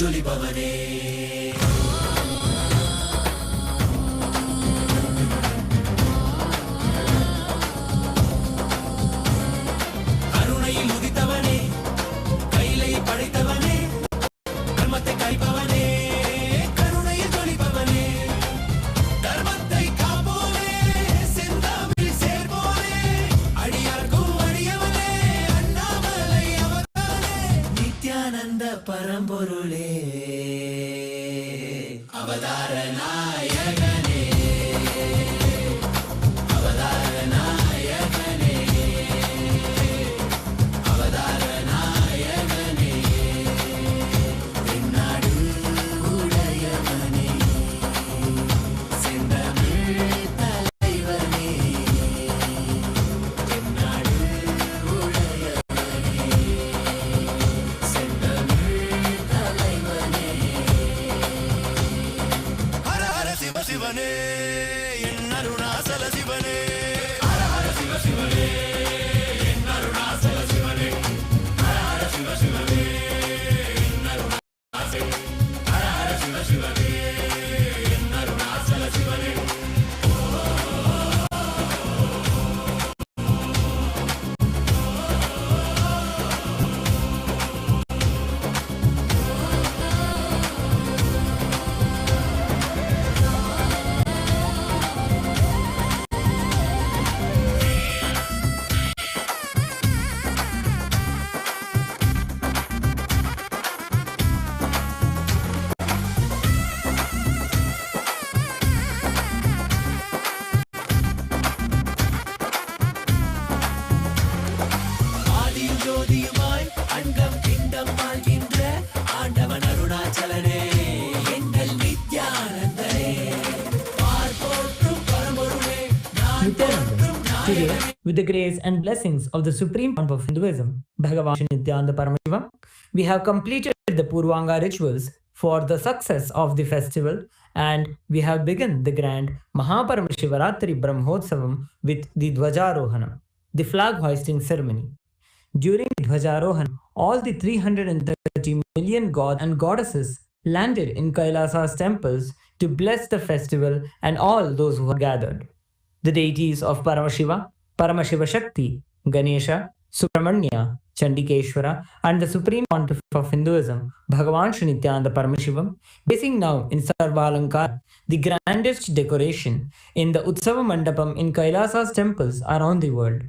ஜொலிபவனே கருணையில் உதித்தவனே கைலை படைத்தவனே கர்மத்தை கைப்பவனே கருணையில் ஜொலிபவனே தர்மத்தை காப்போனே செந்தாமில் சேர்போனே அடியார்க்கும் அடியவனே அண்ணாமலை அவதானே நித்யானந்த பரம்பொருளே அவதார நாயகனே அவதார நாயகனே அவதார நாயகனே தென்னாடு உடையவனே செந்தமிழ் தலைவனே தென்னாடு உடையவனே செந்தமிழ் தலைவனே ஹர ஹர சிவ சிவனே என் அருணாசல சிவனே ஹர ஹர சிவ சிவனே என் அருணாசல சிவனே ஹர ஹர சிவ சிவனே என் அருணாசல ஹர ஹர சிவ சிவனே என் அருணாசல சிவனே ஆதியும் ஜோதியுமாய் அண்டம் பிண்டம் ஆள்கின்ற ஆண்டவன் அருணாச்சலனே எங்கள் நித்யானந்தனே பார்ப்போற்றும் பரம்பொருளே நான் போற்றும் Today, நாயகனே with the grace and blessings of the Supreme Pontiff of Hinduism, Bhagavan Nithyananda Paramashivam, we have completed the Purvanga rituals for the success of the festival, and we have begun the grand Maha Paramashivaratri Brahmotsavam with the Dvajarohanam, the flag hoisting ceremony. During Dvajarohan, all the 330 million gods and goddesses landed in KAILASA'S temples to bless the festival and all those who are gathered. The deities of Paramashiva, Paramashiva Shakti, Ganesha, Subramanya, Chandikeshwara, and the Supreme Pontiff of Hinduism, Bhagavan Nithyananda Paramashivam, basing now in Sarvalankara, the grandest decoration in the Utsava Mandapam in Kailasa's temples around the world.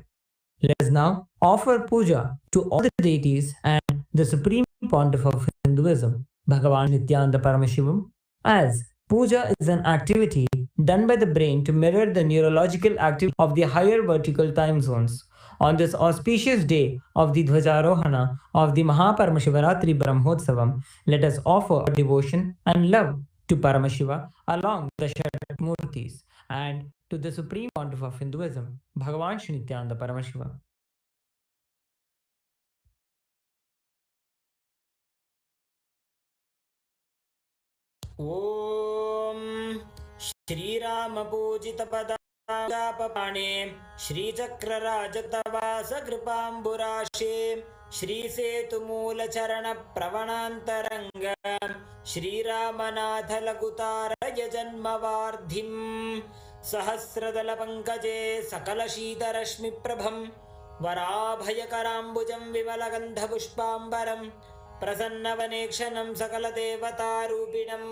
Let us now offer puja to all the deities and the Supreme Pontiff of Hinduism, Bhagavan Nithyananda Paramashivam, as puja is an activity done by the brain to mirror the neurological activity of the higher vertical time zones. On this auspicious day of the Dvajarohana of the Maha Paramashivaratri Brahmotsavam, let us offer devotion and love to Paramashiva along with the Shatakmurtis and to the Supreme Pontiff of Hinduism, Bhagavan Nithyananda Paramashiva. ॐ श्रीरामपूजितपदापपाणे श्रीचक्रराजतवासकृपाम्बुराशे श्रीसेतुमूलचरणप्रवणान्तरङ्ग श्रीरामनाथलकुतारय जन्मवार्धिम् सहस्रदलपङ्कजे सकलशीतरश्मिप्रभं वराभयकराम्बुजं विमलगन्धपुष्पाम्बरम् प्रसन्नवनेक्षणं सकलदेवतारूपिणं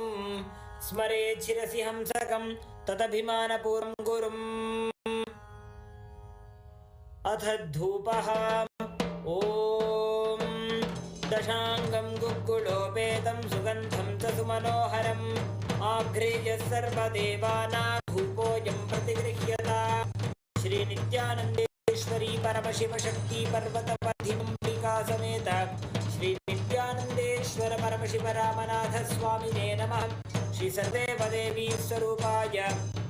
स्मरे शिरसि हंसकं तदभिमानपूर्वं गुरुम् अथ धूपः ॐ दशाङ्गं गुग्गुलोपेतं सुगन्धं च सुमनोहरम् आघ्रेय सर्वदेवानां धूपोऽयं प्रतिगृह्यता श्रीनित्यानन्देश्वरी परमशिवशक्ति पर्वतवर्धिनीका समेत श्री नित्यानंदेश्वर परमशिव रामनाथ स्वामिने नमः। श्री सर्वदेवी स्वरूपाय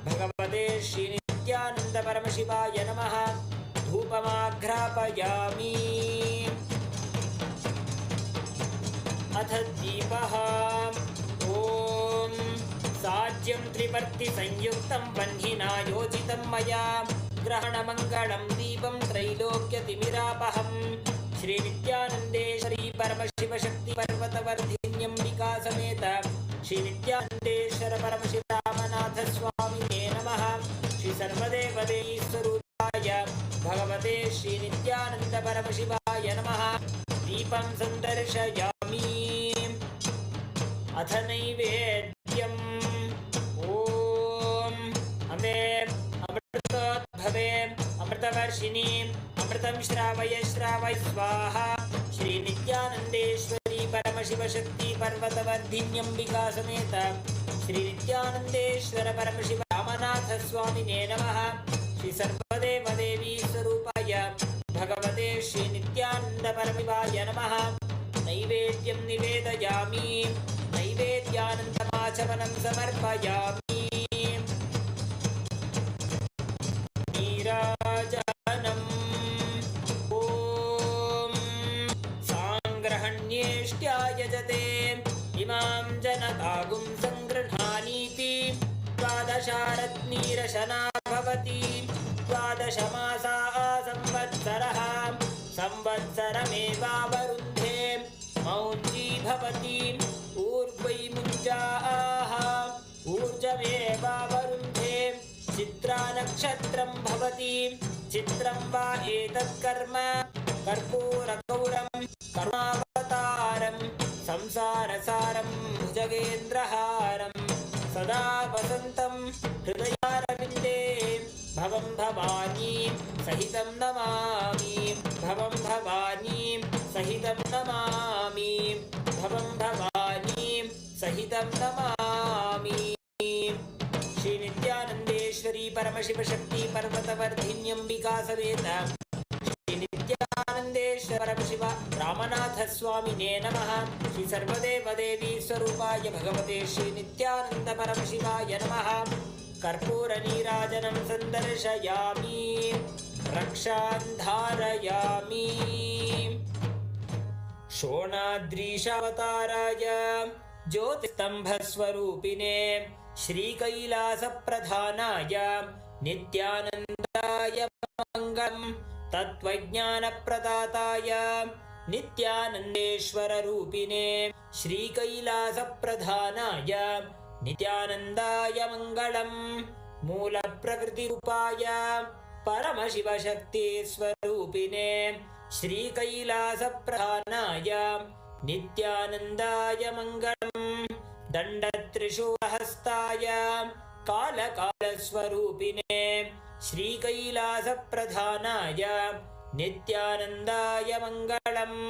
भगवते श्री नित्यानंद परमशिवाय नमः। धूपमाघ्रापयामि। अथ दीपः ॐ साज्यं त्रिवर्ति संयुक्तं वह्निना योजितं मया ग्रहणमङ्गलं दीपं त्रैलोक्यतिमिरापहम्। श्री नित्यानंदेश्वरी परमशिव शक्ति पर्वतवर्धिनी परमशिवाधिन्यम्बिका समेत श्री नित्यानन्देश्वर परमशिवरामनाथ स्वामिने नमः। श्री सर्वदेवदेवी स्वरूपाय भगवते श्री नित्यानंद परमशिवाय नमः। दीपं सन्दर्शयामि अथ नैवेद्यम् ॐ अमे अमृतोद्भवे अमृतवर्षिणीं अमृतं श्रावय श्रावय स्वाहा। श्री नित्यानन्देश्वरी परमशिवशक्ति पर्वतवर्धिन्यम्बिका समेत श्री नित्यानन्देश्वर परमशिव रामनाथ स्वामिने नमः। श्री सर्वदेवदेवी स्वरूपाय भगवते श्री नित्यानंद परमशिवाय नमः। नैवेद्यं निवेदयामि नैवेद्यानन्दमाचमनं समर्पयामि। नीराजनम् ॐ साङ्ग्रहण्येष्ट्यायजते इमां जनतागुं सङ्गृह्णानीति द्वादशारत्नीरशना भवति। द्वादशमासा संवत्सरः संवत्सरमेवावरुन्धे मौञ्जी भवति। ऊर्ध्वै मुञ्जाः ऊर्जमेवावरुन्धे चित्रा नक्षत्रं भवति। चित्रं वा एतत्कर्म कर्पूरगौरं करुणावतारं संसारसारं भुजगेन्द्रहारं सदा वसन्तं हृदयारविन्दे भवं भवानी सहितं नमामि। भवं भवानी सहितं नमामि। भवं भवानी सहितं नमामि। श्री नित्यानन्देश्वरी परमशिवशक्ति पर्वतवर्धिन्यम्बिका समेत श्री नित्यानन्देश्वर परमशिव रामनाथ स्वामिने नमः। श्री सर्वदेवदेवी स्वरूपाय भगवते श्री नित्यानंद परमशिवाय नमः। कर्पूरनीराजनं सन्दर्शयामि रक्षान् धारयामि। शोणाद्रीशावताराय ज्योतिस्तम्भस्वरूपिणे श्रीकैलासप्रधानाय नित्यानन्दाय मङ्गलम्। तत्त्वज्ञानप्रदाताय नित्यानन्देश्वररूपिणे श्रीकैलासप्रधानाय नित्यानन्दाय मङ्गलम्। मूलप्रकृतिरूपाय परमशिवशक्तिस्वरूपिणे श्रीकैलासप्रधानाय नित्यानन्दाय मङ्गलम्। दण्डत्रिशूलहस्ताय कालकालस्वरूपिणे श्रीकैलासप्रधानाय नित्यानन्दाय मङ्गलम्।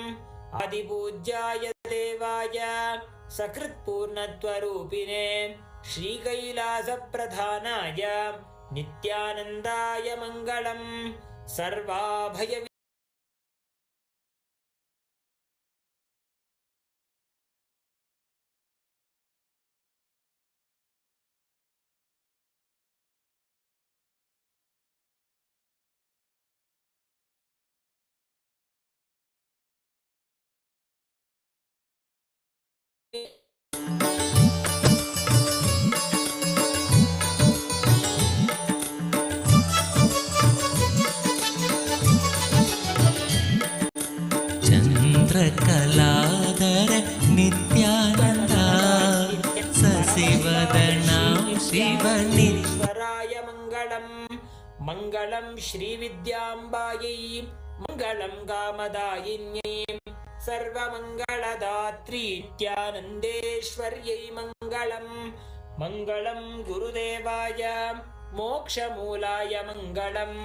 आदिपूज्याय देवाय सकृत्पूर्णत्वरूपिणे श्रीकैलासप्रधानाय नित्यानन्दाय मङ्गलम्। सर्वाभय चन्द्रकलाधर नित्यानन्दा सशिवदना शिवनीश्वराय मङ्गलम्। मङ्गलं श्रीविद्याम्बायै मङ्गलं कामदायिन्यै सर्वमङ्गलदात्री नित्यानन्देश्वर्यै मङ्गलम्। मङ्गलं गुरुदेवाय मोक्षमूलाय मङ्गलम्।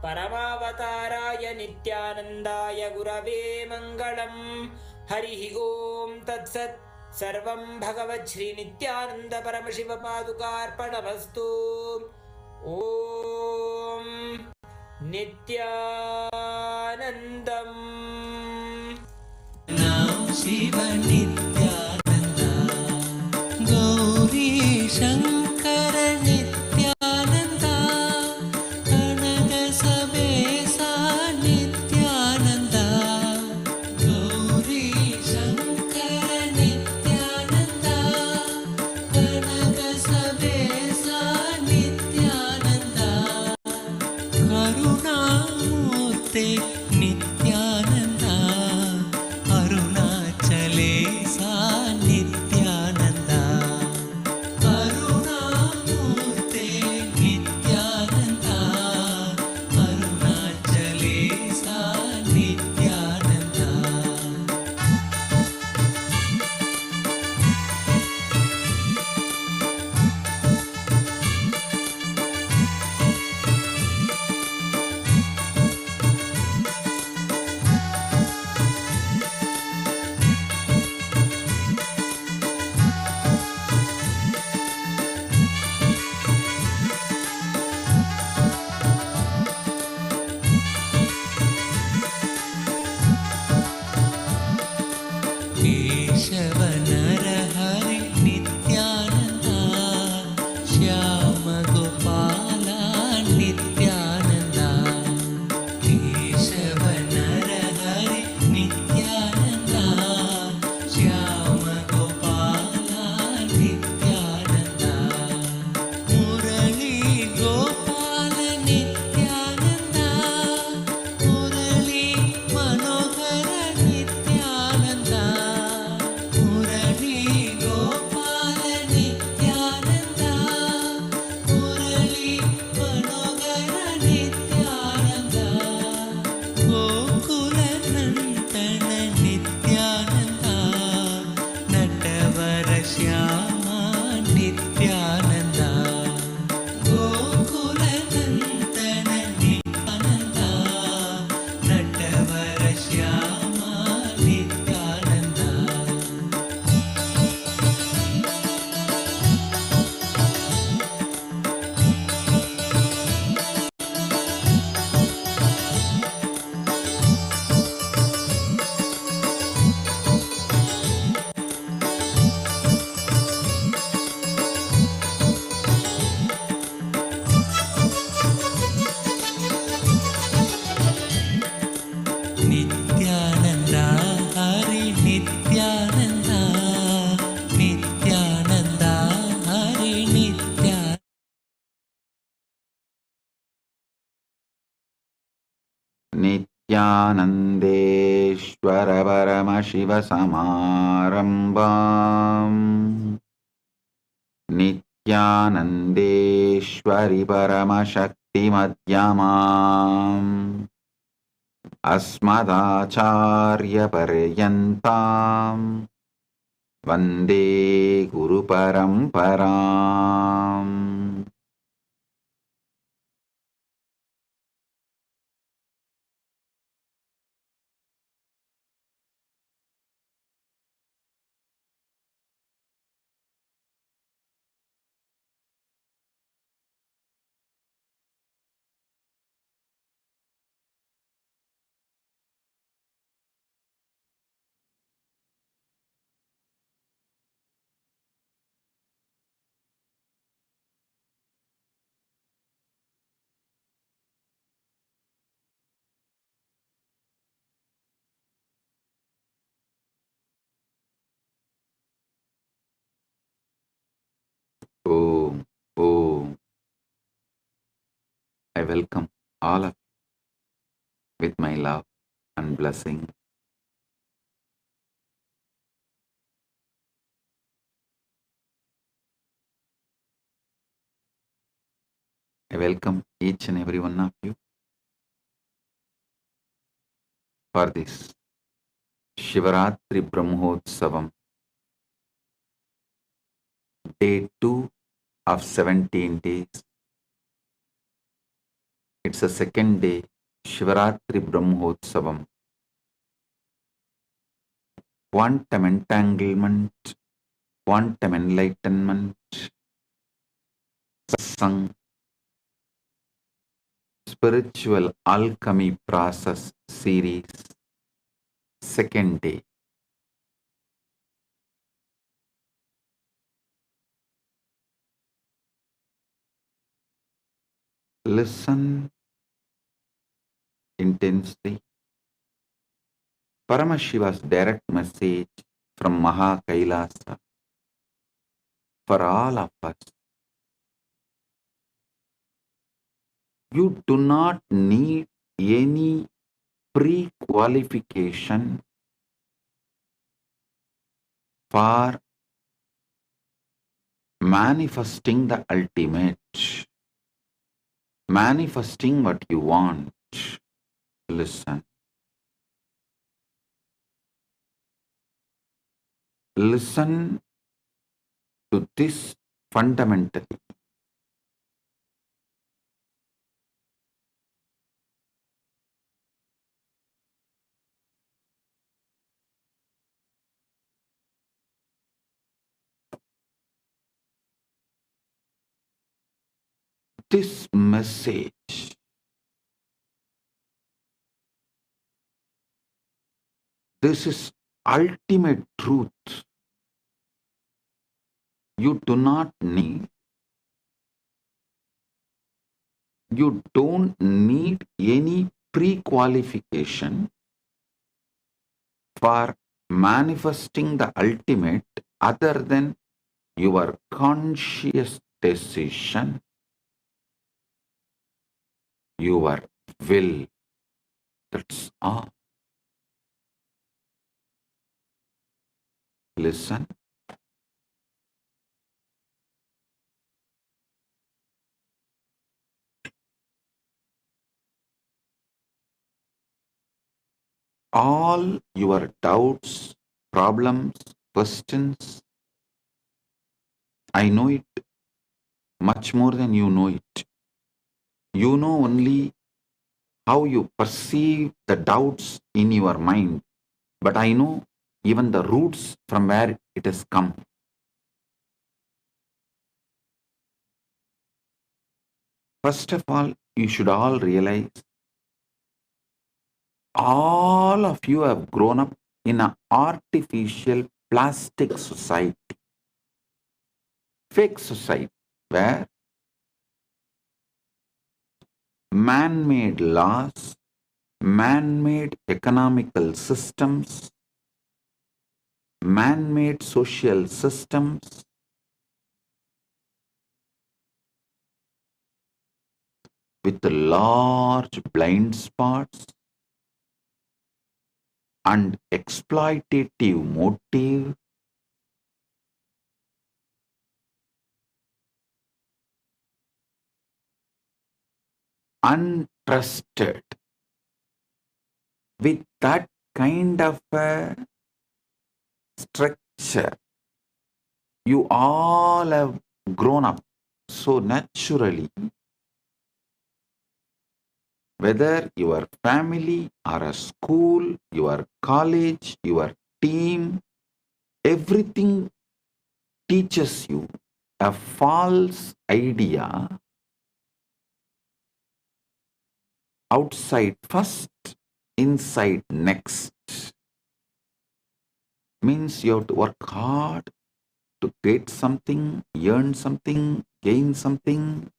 परमावताराय नित्यानन्दाय गुरवे मङ्गलम्। हरिः ॐ तत्सत्। सर्वं भगवत् श्री नित्यानन्द परमशिव पादुकार्पणमस्तु। ॐ नित्यानन्दम्। शिव नित्यानन्दा गौरी शङ्कर नित्यानन्दा कनक सवेसा नित्यानन्दा गौरी शङ्कर नित्यानन्दा कनक सवेसा नित्यानन्दा करुणामूर्ते नित्यानन्दा श्यामा नित्यानन्दा गोकुलनन्दन नित्यानन्दा नटवर श्यामा नित्यानन्दा नित्यानन्दा हरि नित्यानन्दा नित्यानन्दा हरि नित्यानन्देश्वर परमशिवसमारम्भाम् नित्यानन्देश्वरि परमशक्तिमध्यमाम् अस्मदाचार्यपर्यन्ताम् वन्दे गुरुपरम्पराम् Om, Om. I welcome all of you with my love and blessing. I welcome each and every one of you for this Shivaratri Brahmotsavam, day 2 of 17 days. It's the second day, Shivaratri Brahmotsavam. Quantum entanglement, quantum enlightenment, Satsang, spiritual alchemy process series, second day. Listen intensely. Paramashiva's direct message from Maha Kailasa for all of us. You do not need any pre-qualification for manifesting the ultimate, manifesting what you want. Listen. Listen to this fundamentally. This message, this is ultimate truth. You do not need, you don't need any pre-qualification for manifesting the ultimate other than your conscious decision, your will. That's all. Listen. All your doubts, problems, questions, I know it much more than you know it. You know only how you perceive the doubts in your mind, but I know even the roots from where it has come. First of all, you should all realize all of you have grown up in an artificial plastic society, fake society, where man-made laws, man-made economical systems, man-made social systems, with large blind spots and exploitative motive, untrusted, with that kind of a structure, you all have grown up so naturally, whether your family or a school, your college, your team, everything teaches you a false idea. Outside first, inside next. Means you have to work hard to get something, earn something, gain something.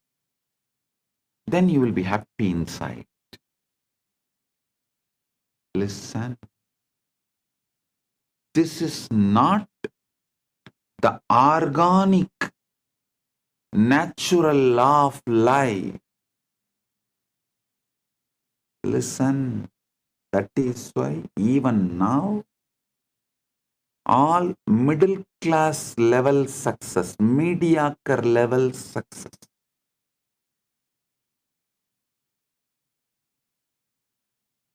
Then you will be happy inside. Listen. This is not the organic, natural law of life. Listen. That is why even now, all middle class level success, mediocre level success,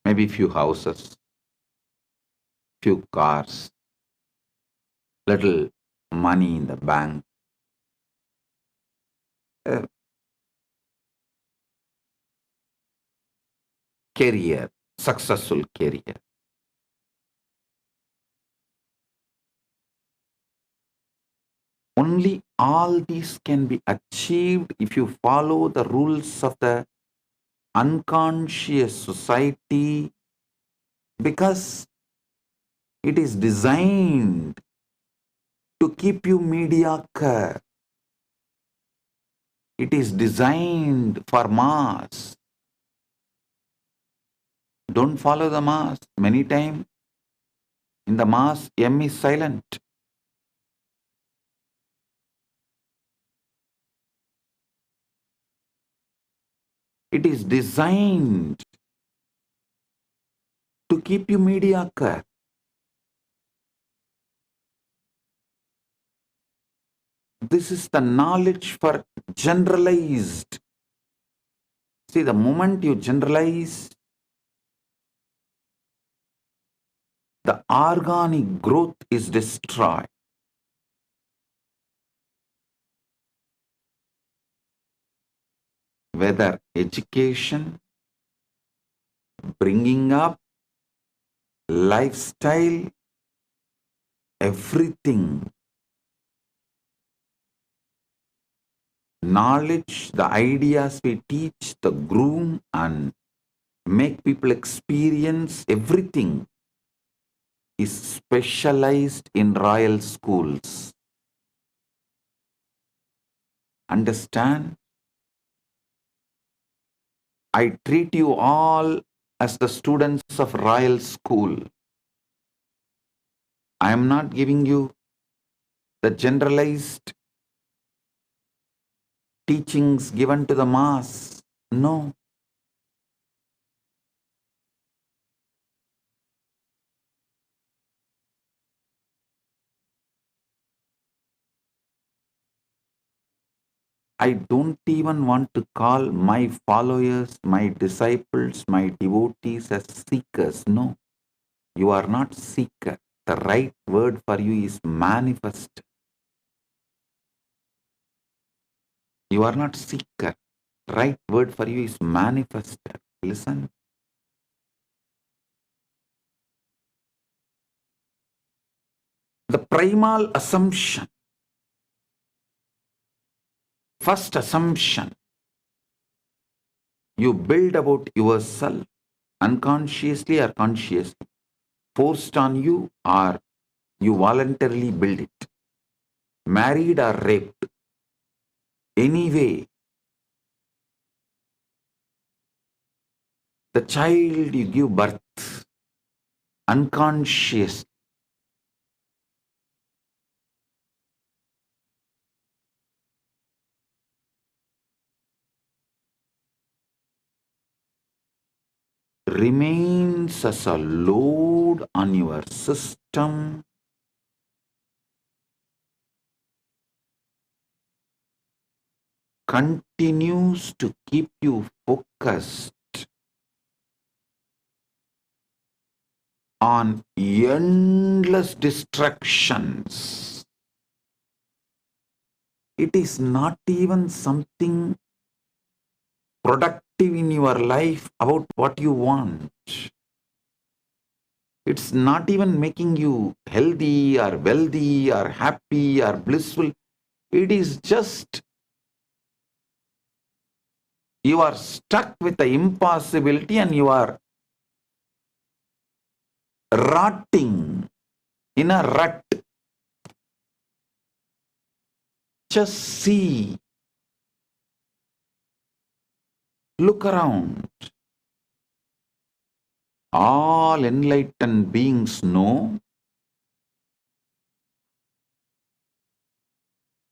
maybe few houses, few cars, little money in the bank, career, successful career. Only all these can be achieved if you follow the rules of the unconscious society, because it is designed to keep you mediocre. It is designed for mass. Don't follow the mass. Many times in the mass, M is silent. It is designed to keep you mediocre. This is the knowledge for generalized. See, the moment you generalize, the organic growth is destroyed. Whether education, bringing up, lifestyle, everything. Knowledge, the ideas we teach, the groom and make people experience, everything is specialized in royal schools. Understand? I treat you all as the students of royal school. I am not giving you the generalized teachings given to the mass. No. I don't even want to call my followers, my disciples, my devotees as seekers. No, you are not seeker. The right word for you is manifest. You are not seeker. Right word for you is manifester. Listen. The primal assumption, first assumption you build about yourself, unconsciously or consciously, forced on you or you voluntarily build it, married or raped, anyway, the child you give birth, unconscious, remains as a load on your system, continues to keep you focused on endless distractions. It is not even something productive in your life about what you want. It's not even making you healthy or wealthy or happy or blissful. It is just you are stuck with the impossibility and you are rotting in a rut. Just see, look around. All enlightened beings know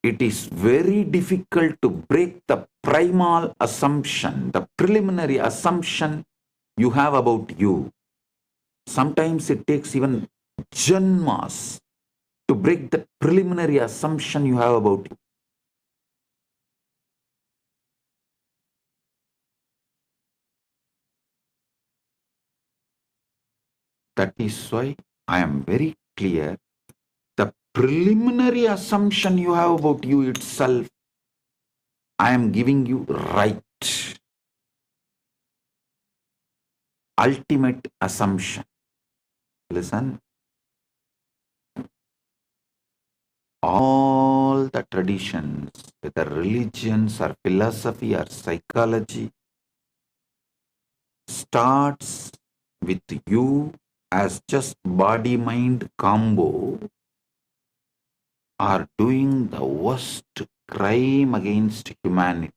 it is very difficult to break the primal assumption, the preliminary assumption you have about you. Sometimes it takes even janmas to break the preliminary assumption you have about you. That is why I am very clear. The preliminary assumption you have about you itself, I am giving you right. Ultimate assumption. Listen. All the traditions, whether religions or philosophy or psychology, starts with you as just body-mind combo are doing the worst crime against humanity.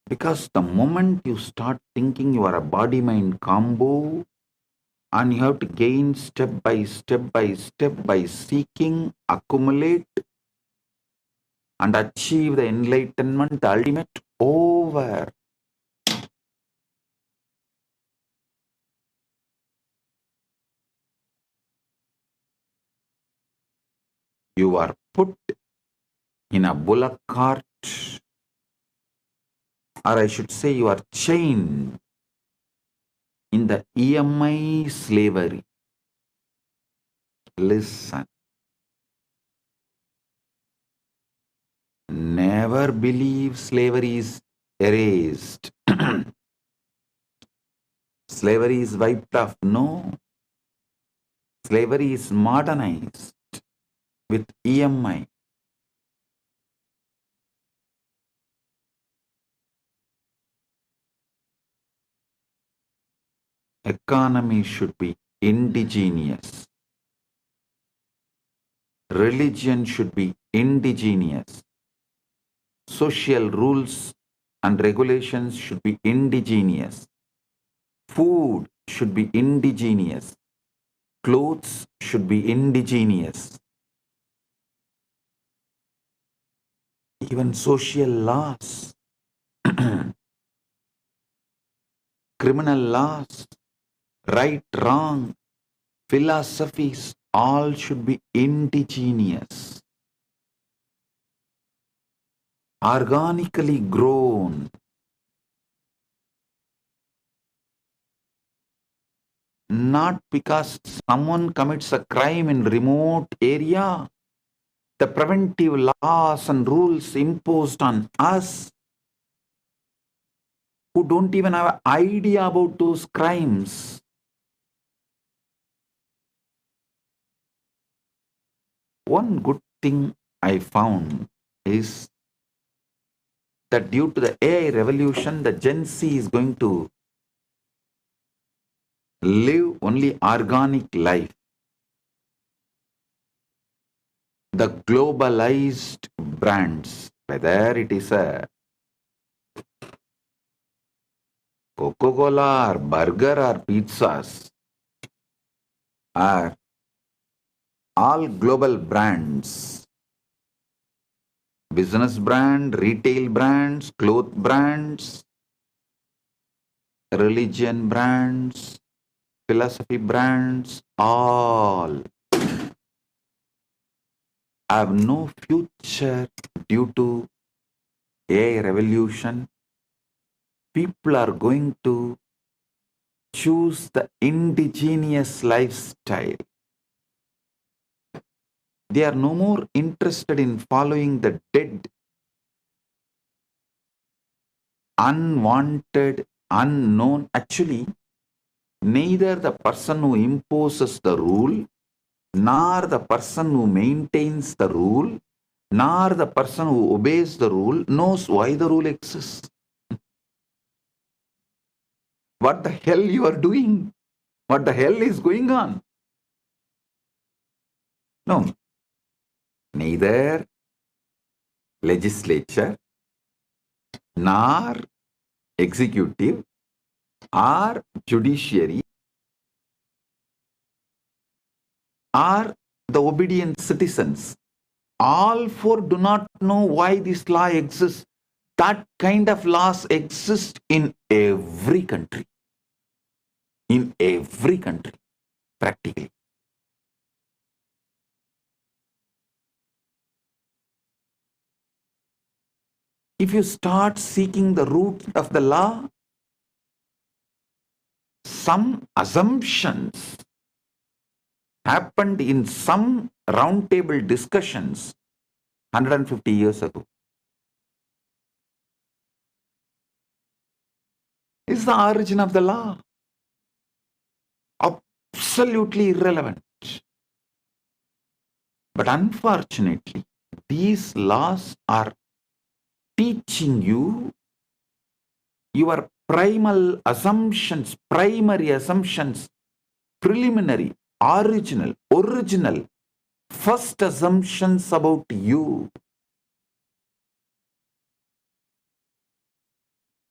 Because the moment you start thinking you are a body-mind combo and you have to gain step by step by seeking, accumulate and achieve the enlightenment, the ultimate, over. You are put in a bullock cart, or I should say you are chained in the EMI slavery. Listen. Never believe slavery is erased. Slavery is wiped off. No. Slavery is modernized with EMI. Economy should be indigenous. Religion should be indigenous. Social rules and regulations should be indigenous. Food should be indigenous. Clothes should be indigenous. Even social laws, criminal laws, right, wrong, philosophies, all should be indigenous. Organically grown. Not because someone commits a crime in remote area the preventive laws and rules imposed on us who don't even have an idea about those crimes. One good thing I found is that due to the AI revolution, the Gen Z is going to live only organic life. The globalized brands, whether it is a Coca-Cola or burger or pizzas, are all global brands. Business brand, retail brands, cloth brands, religion brands, philosophy brands, all have no future due to AI revolution. People are going to choose the indigenous lifestyle. They are no more interested in following the dead, unwanted, unknown. Actually, neither the person who imposes the rule, nor the person who maintains the rule, nor the person who obeys the rule knows why the rule exists. What the hell you are doing? What the hell is going on? No, neither legislature nor executive or judiciary or the obedient citizens, all four do not know why this law exists. That kind of laws exist in every country. In every country, practically. If you start seeking the root of the law, some assumptions happened in some roundtable discussions 150 years ago. Is the origin of the law absolutely irrelevant? But unfortunately, these laws are teaching you your primal assumptions, primary assumptions, preliminary, original, first assumptions about you.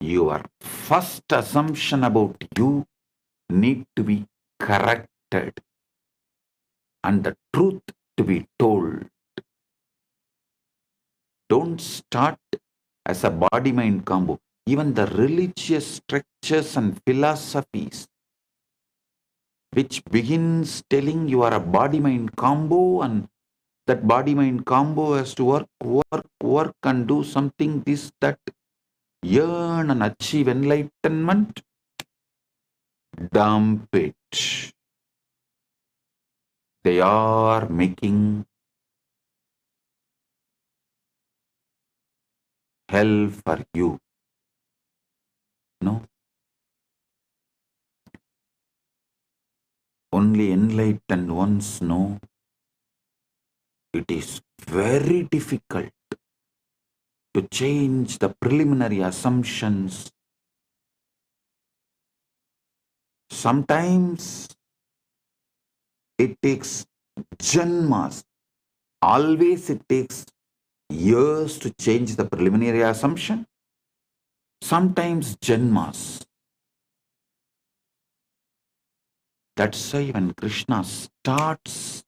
Your first assumption about you need to be corrected and the truth to be told. Don't start as a body-mind combo. Even the religious structures and philosophies which begins telling you are a body-mind combo and that body-mind combo has to work and do something, this, that, yearn and achieve enlightenment, dump it. They are making hell for you. No. Only enlightened ones know it is very difficult to change the preliminary assumptions. Sometimes it takes janmas. Always it takes years to change the preliminary assumption. Sometimes janmas. That's why when Krishna starts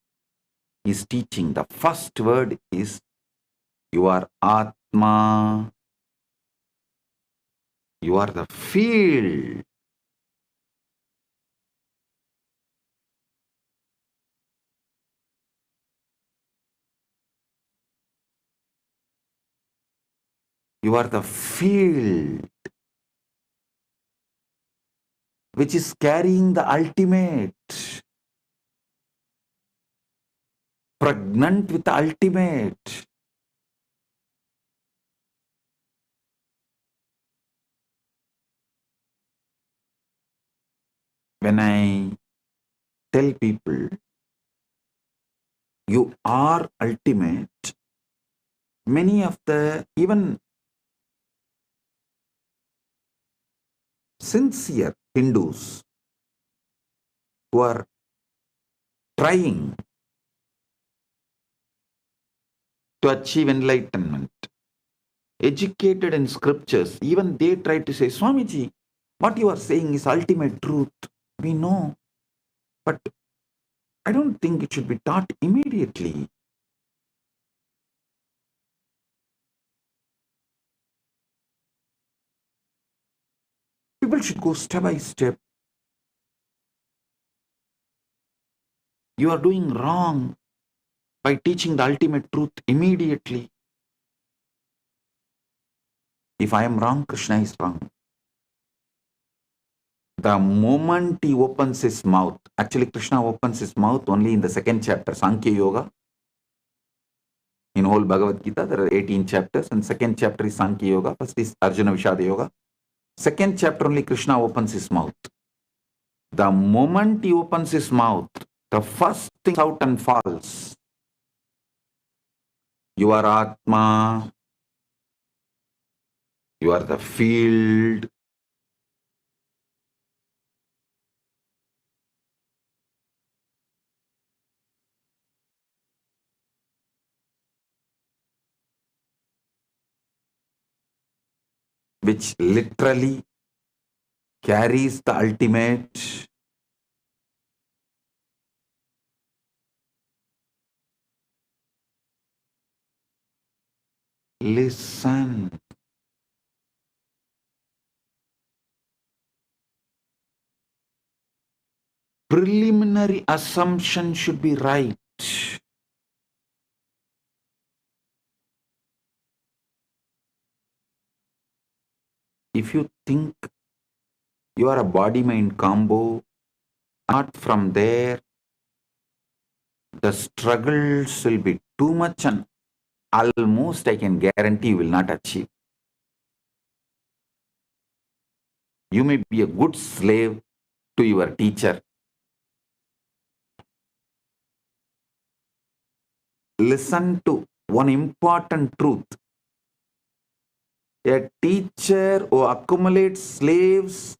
his teaching, the first word is you are Atma. You are the field. You are the field which is carrying the ultimate. pregnant with the ultimate. When I tell people, you are ultimate, many of the even sincere Hindus who are trying to achieve enlightenment, educated in scriptures, even they try to say, Swamiji, what you are saying is ultimate truth. We know, but I don't think it should be taught immediately. People should go step by step. You are doing wrong by teaching the ultimate truth immediately. If I am wrong, Krishna is wrong. The moment he opens his mouth, actually Krishna opens his mouth only in the second chapter, Sankhya Yoga. In whole Bhagavad Gita, there are 18 chapters, and second chapter is Sankhya Yoga. First is Arjuna Vishada Yoga. Second chapter only Krishna opens his mouth. The moment he opens his mouth, the first thing out and falls. You are Atma. You are the field. Which literally carries the ultimate. Listen. Preliminary assumption should be right. If you think you are a body-mind combo, not from there, the struggles will be too much and almost I can guarantee you will not achieve. You may be a good slave to your teacher. Listen to one important truth. A teacher who accumulates slaves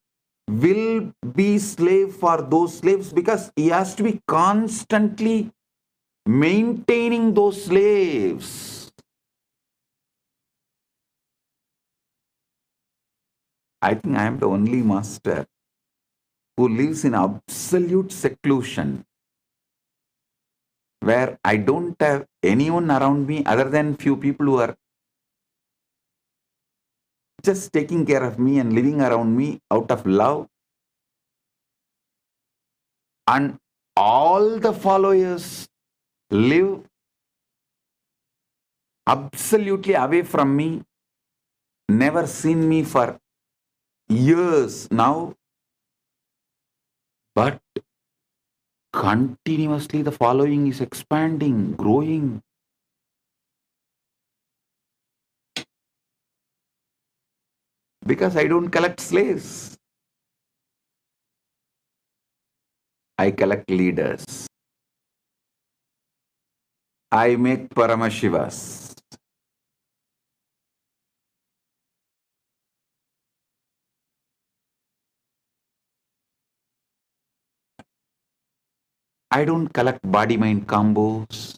will be slave for those slaves because he has to be constantly maintaining those slaves. I think I am the only master who lives in absolute seclusion, where I don't have anyone around me other than few people who are just taking care of me and living around me out of love. And all the followers live absolutely away from me, never seen me for years now, but continuously the following is expanding, growing. Because I don't collect slaves. I collect leaders. I make Paramashivas. I don't collect body-mind combos,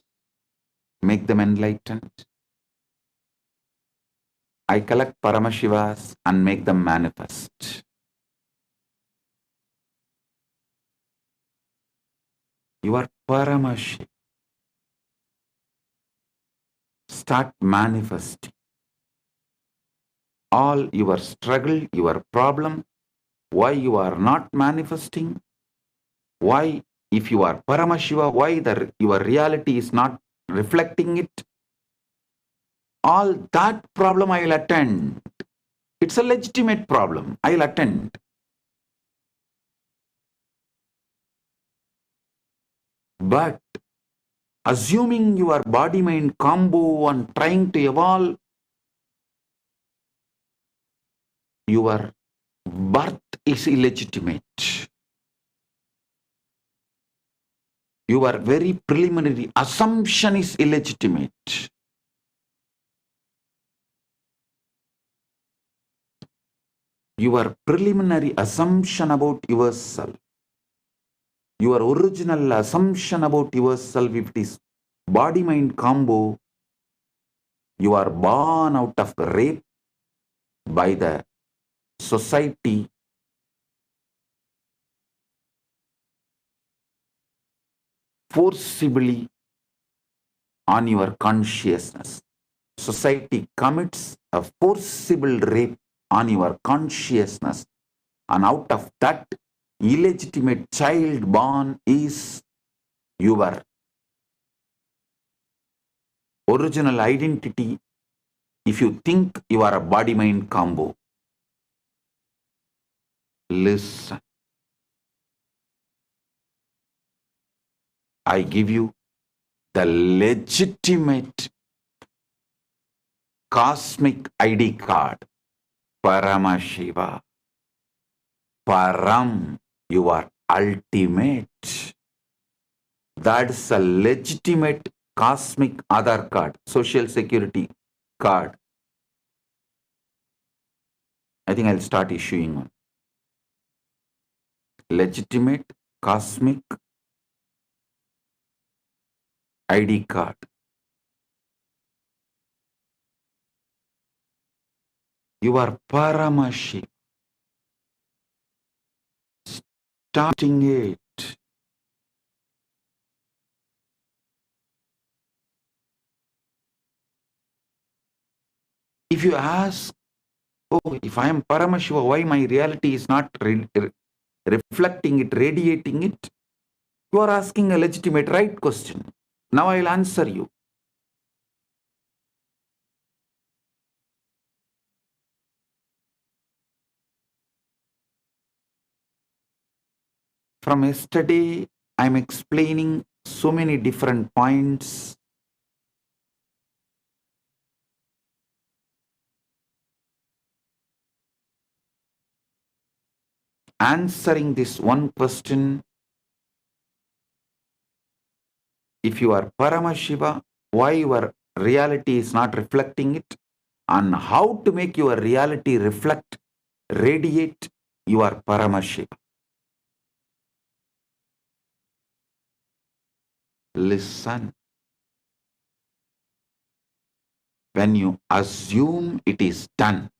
make them enlightened. I collect Paramashivas and make them manifest. You are Paramashiva. Start manifesting. All your struggle, your problem, why you are not manifesting, why if you are Paramashiva, why your reality is not reflecting it, all that problem I will attend. It's a legitimate problem. I will attend. But assuming your body-mind combo and trying to evolve, your birth is illegitimate. Your very preliminary assumption is illegitimate. Your preliminary assumption about yourself, your original assumption about yourself, if it is body-mind combo, you are born out of rape by the society, forcibly on your consciousness. Society commits a forcible rape on your consciousness, and out of that illegitimate child born is your original identity if you think you are a body-mind combo. Listen. I give you the legitimate cosmic ID card, Paramashiva. Param, you are ultimate. That's a legitimate cosmic Aadhaar card, social security card. I think I'll start issuing one. Legitimate cosmic ID card. You are Paramashiva. Starting it. If you ask, oh, if I am Paramashiva, why my reality is not reflecting it, radiating it? You are asking a legitimate right question. Now I'll answer you. From yesterday, I'm explaining so many different points. Answering this one question, if you are Paramashiva, why your reality is not reflecting it, and how to make your reality reflect, radiate, you are Paramashiva. Listen. When you assume it is done,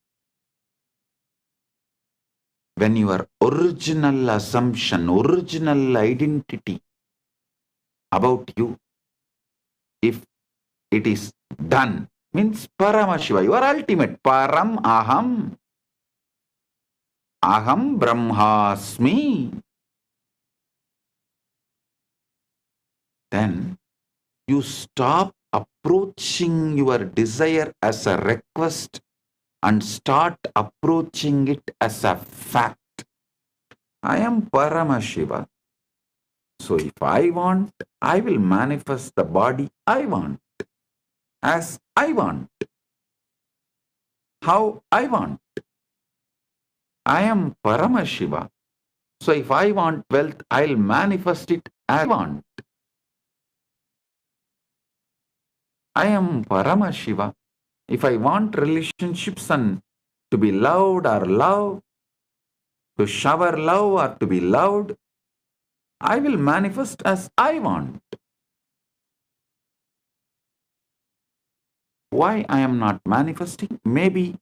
when your original assumption, original identity about you, if it is done, means Paramashiva, you are ultimate. Param aham. Aham brahmasmi. Then you stop approaching your desire as a request and start approaching it as a fact. I am Paramashiva. So if I want, I will manifest the body I want, as I want, how I want. I am Paramashiva. So if I want wealth, I'll manifest it as I want. I am Paramashiva. If I want relationships and to be loved or love, to shower love or to be loved, I will manifest as I want. Why I am not manifesting? Maybe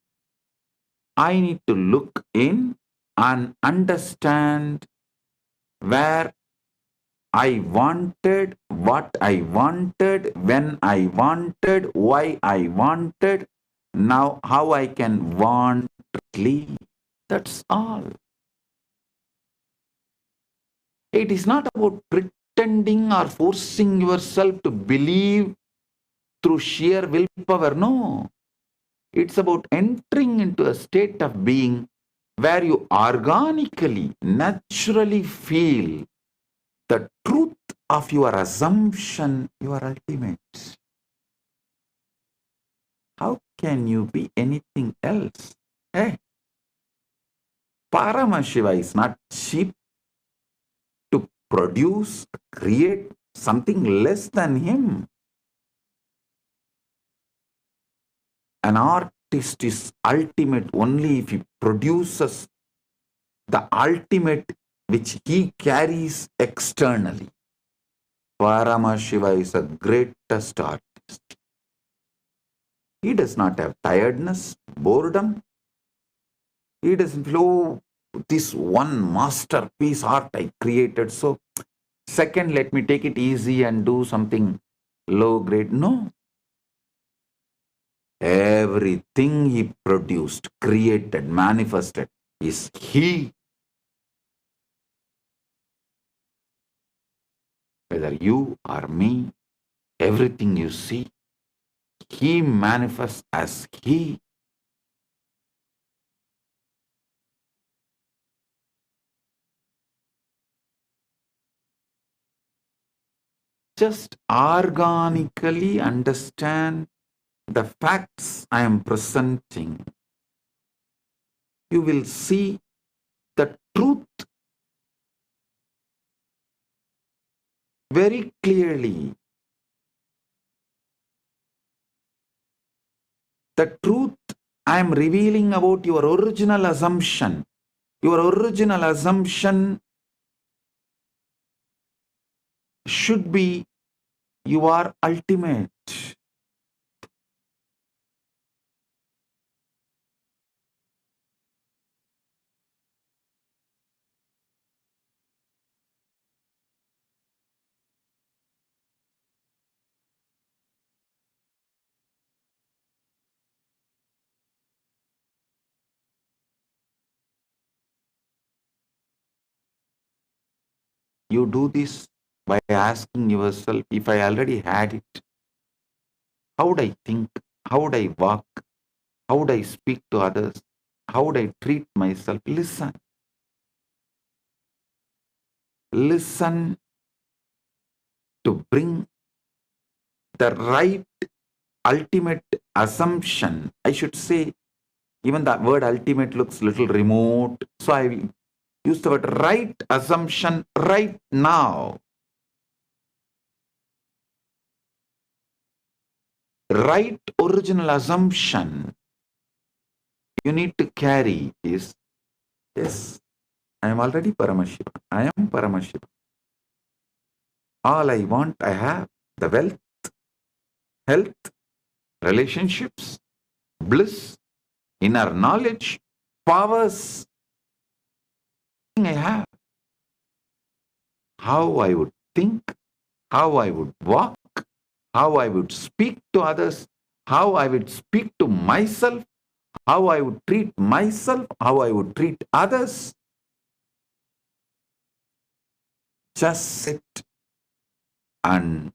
I need to look in and understand where I wanted, what I wanted, when I wanted, why I wanted, now how I can want freely. That's all. It is not about pretending or forcing yourself to believe through sheer willpower. No. It's about entering into a state of being where you organically, naturally feel the truth of your assumption, you are ultimate. How can you be anything else? Hey, Paramashiva is not cheap to produce, create something less than him. An artist is ultimate only if he produces the ultimate which he carries externally. Paramashiva is the greatest artist. He does not have tiredness, boredom. He doesn't flow, this one masterpiece art I created. So, second, let me take it easy and do something low grade. No. Everything he produced, created, manifested is he. Whether you or me, everything you see, he manifests as he. Just organically understand the facts I am presenting. You will see the truth very clearly. The truth I am revealing about your original assumption. Your original assumption should be you are ultimate. You do this by asking yourself, if I already had it, how would I think? How would I walk? How would I speak to others? How would I treat myself? Listen. Listen to bring the right ultimate assumption. I should say, even the word ultimate looks a little remote. So I will use the word right assumption right now. Right original assumption you need to carry is, yes, I am already Paramashiva. I am Paramashiva. All I want, I have. The wealth, health, relationships, bliss, inner knowledge, powers. I have. How I would think, how I would walk, how I would speak to others, how I would speak to myself, how I would treat myself, how I would treat others. Just sit and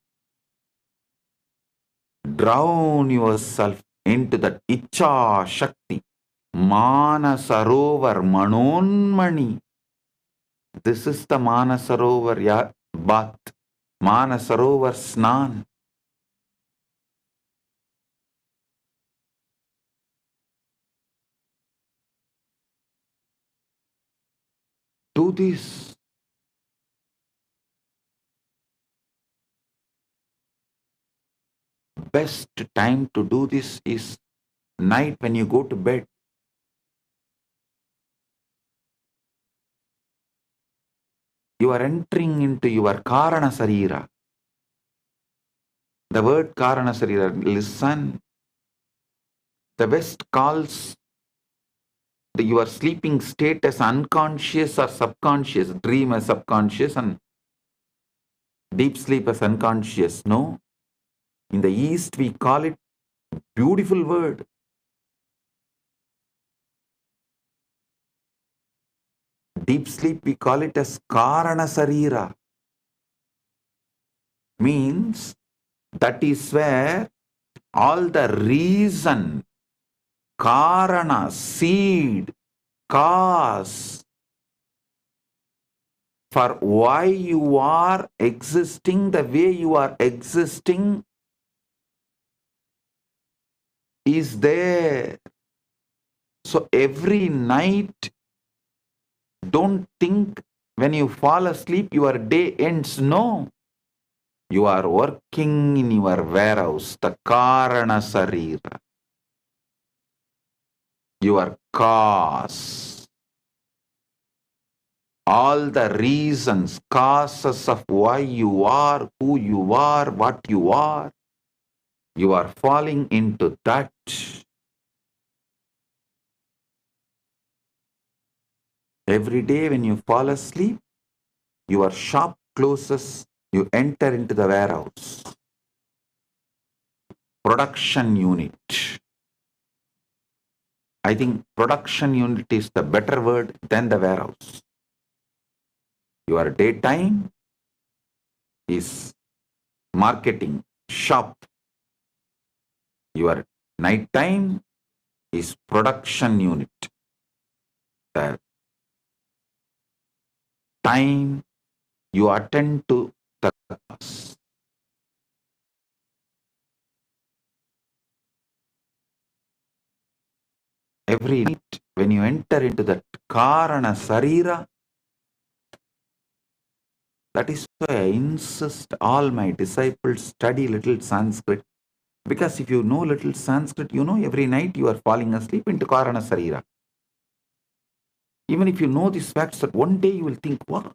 drown yourself into that Icha Shakti, Manasarovar Manonmani. This is the Manasarovar bath, Manasarovar Snan. Do this. Best time to do this is night when you go to bed. You are entering into your Karana Sarira. The word Karana Sarira, listen. The West calls your sleeping state as unconscious or subconscious, dream as subconscious and deep sleep as unconscious. No. In the East, we call it beautiful word. Deep sleep, we call it as Karana Sarira. Means that is where all the reason, Karana, seed, cause, for why you are existing the way you are existing is there. So every night, don't think when you fall asleep, your day ends. No. You are working in your warehouse, the Karana Sarira, your cause. All the reasons, causes of why you are, who you are, what you are falling into that. Every day when you fall asleep, your shop closes, you enter into the warehouse. Production unit. I think production unit is the better word than the warehouse. Your daytime is marketing, shop. Your nighttime is production unit. The time you attend to the cause. Every night when you enter into that Karana Sarira, that is why I insist all my disciples study little Sanskrit. Because if you know little Sanskrit, you know every night you are falling asleep into Karana Sarira. Even if you know these facts, that one day you will think, what?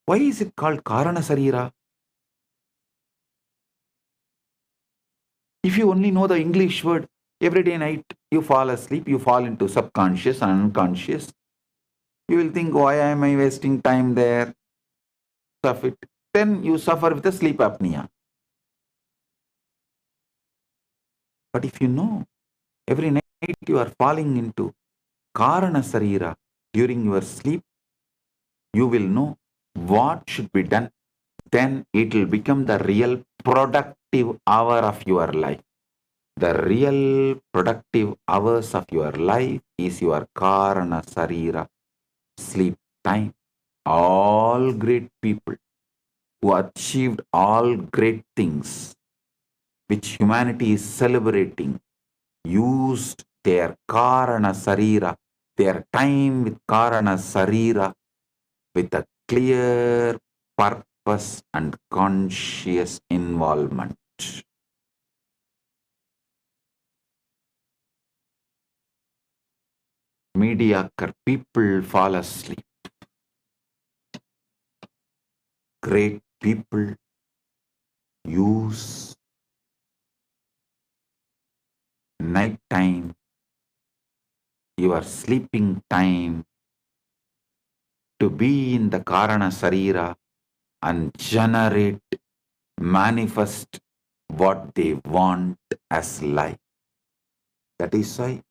Why is it called Karana Sarira? If you only know the English word, every day night you fall asleep, you fall into subconscious and unconscious. You will think, why am I wasting time there? Of it. Then you suffer with the sleep apnea. But if you know, every night you are falling into Karana Sarira during your sleep, you will know what should be done. Then it will become the real productive hour of your life. The real productive hours of your life is your Karana Sarira sleep time. All great people who achieved all great things which humanity is celebrating used their Karana Sarira, their time with Karana Sarira with a clear purpose and conscious involvement. Mediocre people fall asleep. Great people use night time, your sleeping time, to be in the Karana Sarira and generate, manifest what they want as life. That is why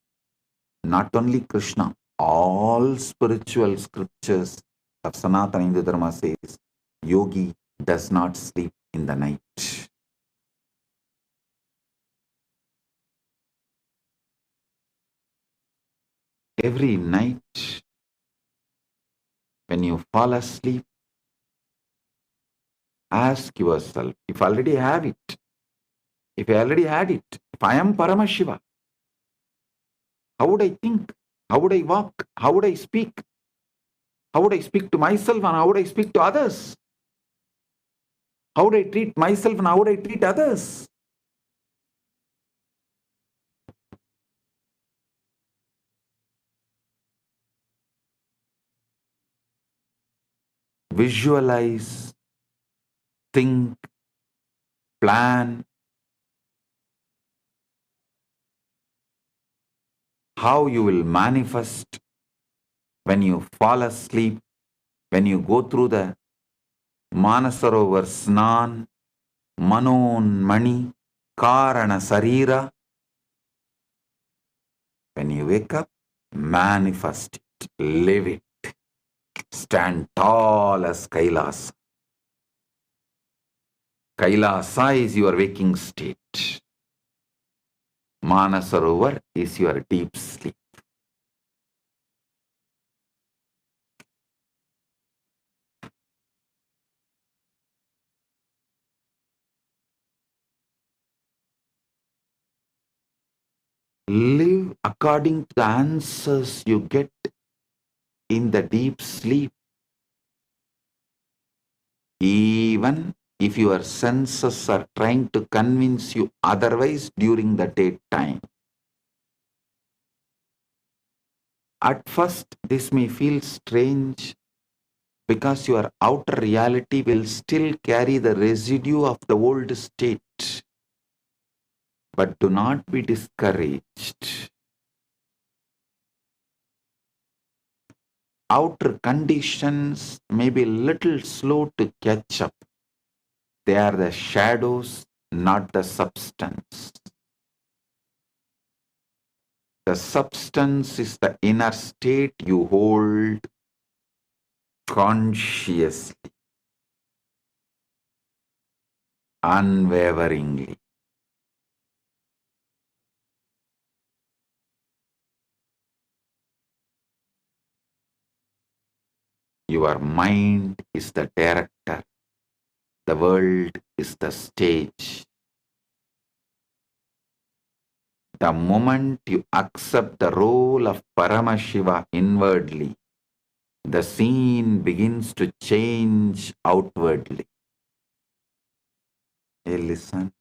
not only Krishna, all spiritual scriptures of Sanatana Hindu Dharma says, yogi does not sleep in the night. Every night, when you fall asleep, ask yourself, if I already have it, if I already had it, if I am Paramashiva, how would I think? How would I walk? How would I speak? How would I speak to myself and how would I speak to others? How would I treat myself and how would I treat others? Visualize, think, plan how you will manifest when you fall asleep, when you go through the Manasarovar Snan, Manon Mani, Karana Sarira. When you wake up, manifest it, live it, stand tall as Kailasa. Kailasa is your waking state. Manasarovar is your deep sleep. Live according to the answers you get in the deep sleep. Even if your senses are trying to convince you otherwise during the daytime. At first, this may feel strange because your outer reality will still carry the residue of the old state. But do not be discouraged. Outer conditions may be little slow to catch up. They are the shadows, not the substance. The substance is the inner state you hold consciously, unwaveringly. Your mind is the director. The world is the stage. The moment you accept the role of Paramashiva inwardly, the scene begins to change outwardly. Hey, listen.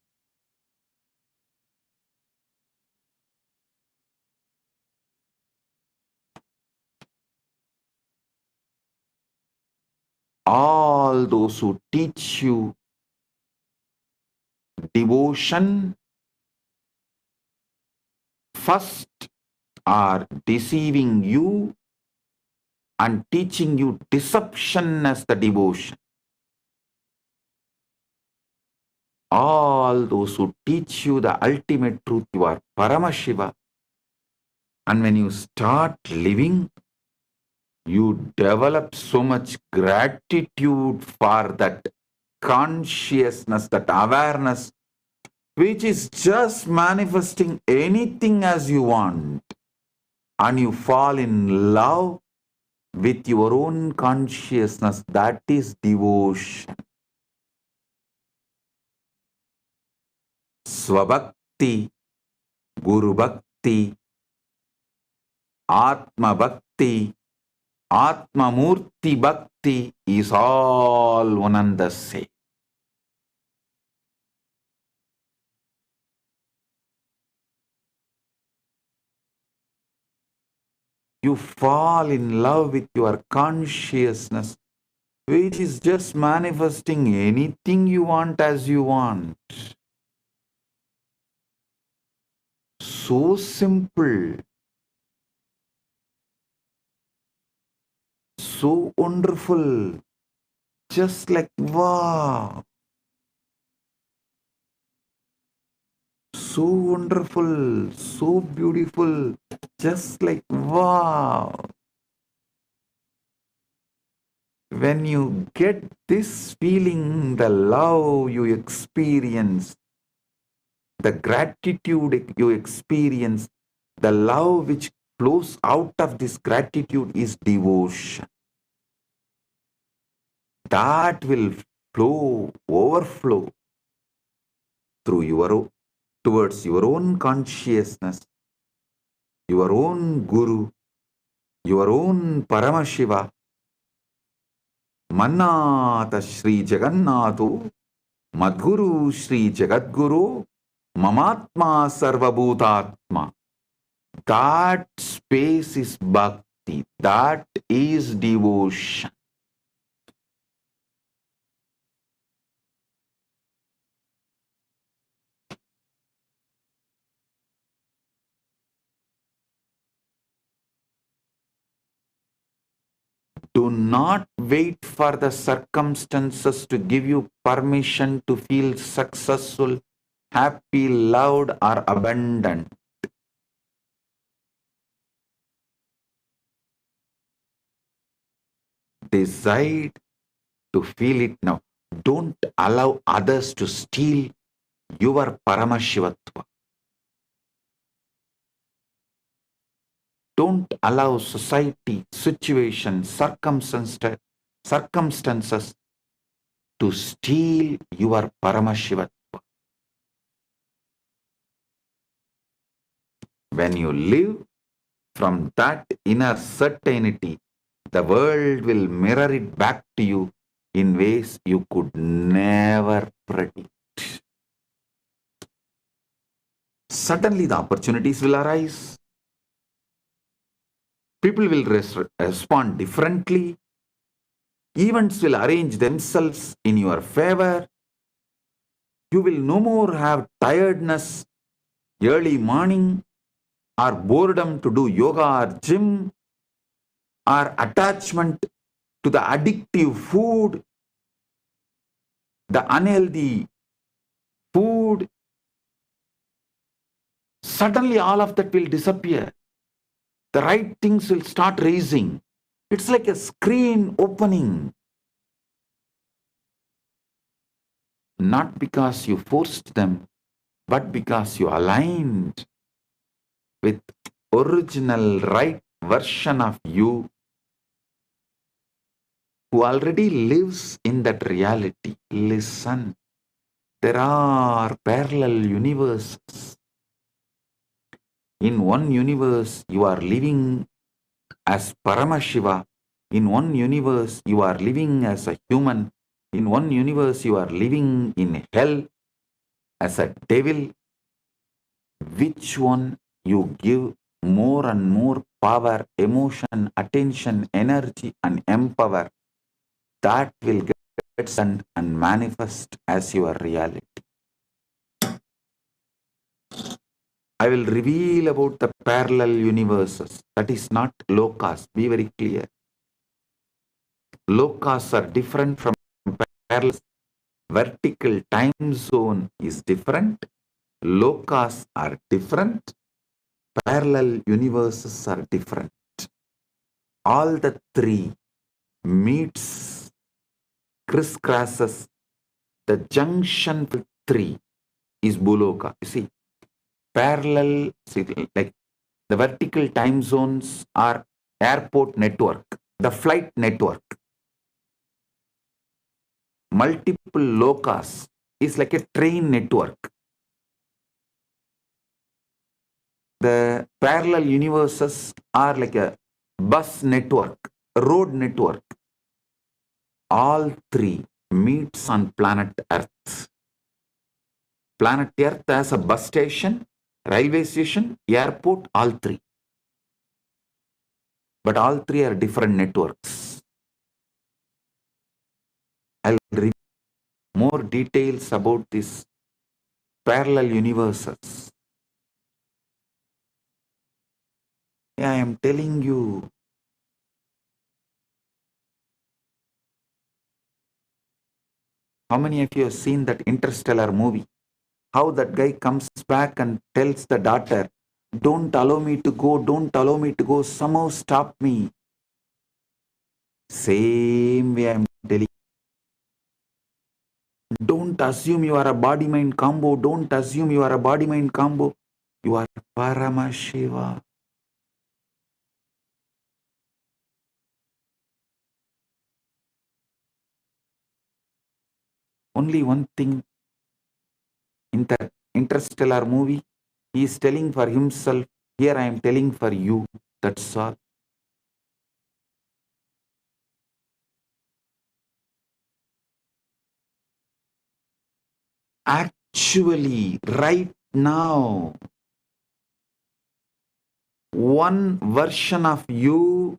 All those who teach you devotion first are deceiving you and teaching you deception as the devotion. All those who teach you the ultimate truth, you are Paramashiva. And when you start living, you develop so much gratitude for that consciousness, that awareness, which is just manifesting anything as you want. And you fall in love with your own consciousness. That is devotion. Swabhakti, Guru Bhakti, Atma Bhakti, Atma Murti Bhakti is all one and the same. You fall in love with your consciousness, which is just manifesting anything you want as you want. So simple, so wonderful, just like wow. So wonderful, so beautiful, just like wow. When you get this feeling, the love you experience, the gratitude you experience, the love which flows out of this gratitude is devotion. That will overflow through towards your own consciousness, your own Guru, your own Paramashiva. Mannata Shri Jagannatho, Madguru Shri Jagadguru, Mamatma Sarvabhutatma. That space is bhakti. That is devotion. Do not wait for the circumstances to give you permission to feel successful, happy, loved, or abundant. Decide to feel it now. Don't allow others to steal your Paramashivatva. Don't allow society, situation, circumstances to steal your Paramashivatva. When you live from that inner certainty, the world will mirror it back to you in ways you could never predict. Suddenly the opportunities will arise. People will respond differently. Events will arrange themselves in your favor. You will no more have tiredness early morning, or boredom to do yoga or gym, or attachment to the addictive food, the unhealthy food. Suddenly all of that will disappear. The right things will start raising. It's like a screen opening. Not because you forced them, but because you aligned with original right version of you who already lives in that reality. Listen, there are parallel universes. In one universe, you are living as Paramashiva. In one universe, you are living as a human. In one universe, you are living in hell as a devil. Which one you give more and more power, emotion, attention, energy, and empower, that will get sent and manifest as your reality. I will reveal about the parallel universes. That is not lokas. Be very clear. Lokas are different from parallel. Vertical time zone is different. Lokas are different. Parallel universes are different. All the three meets, crisscrosses. The junction with three is Buloka. You see, parallel, like the vertical time zones are airport network, the flight network. Multiple lokas is like a train network. The parallel universes are like a bus network, road network. All three meets on planet Earth. Planet Earth has a bus station, railway station, airport, all three. But all three are different networks. I'll read more details about these parallel universes. I am telling you, how many of you have seen that Interstellar movie? How that guy comes back and tells the daughter, don't allow me to go, don't allow me to go, somehow stop me. Same way I'm telling you. Don't assume you are a body-mind combo. Don't assume you are a body-mind combo. You are Paramashiva. Only one thing in the Interstellar movie, he is telling for himself, here I am telling for you. That's all. Actually, right now, one version of you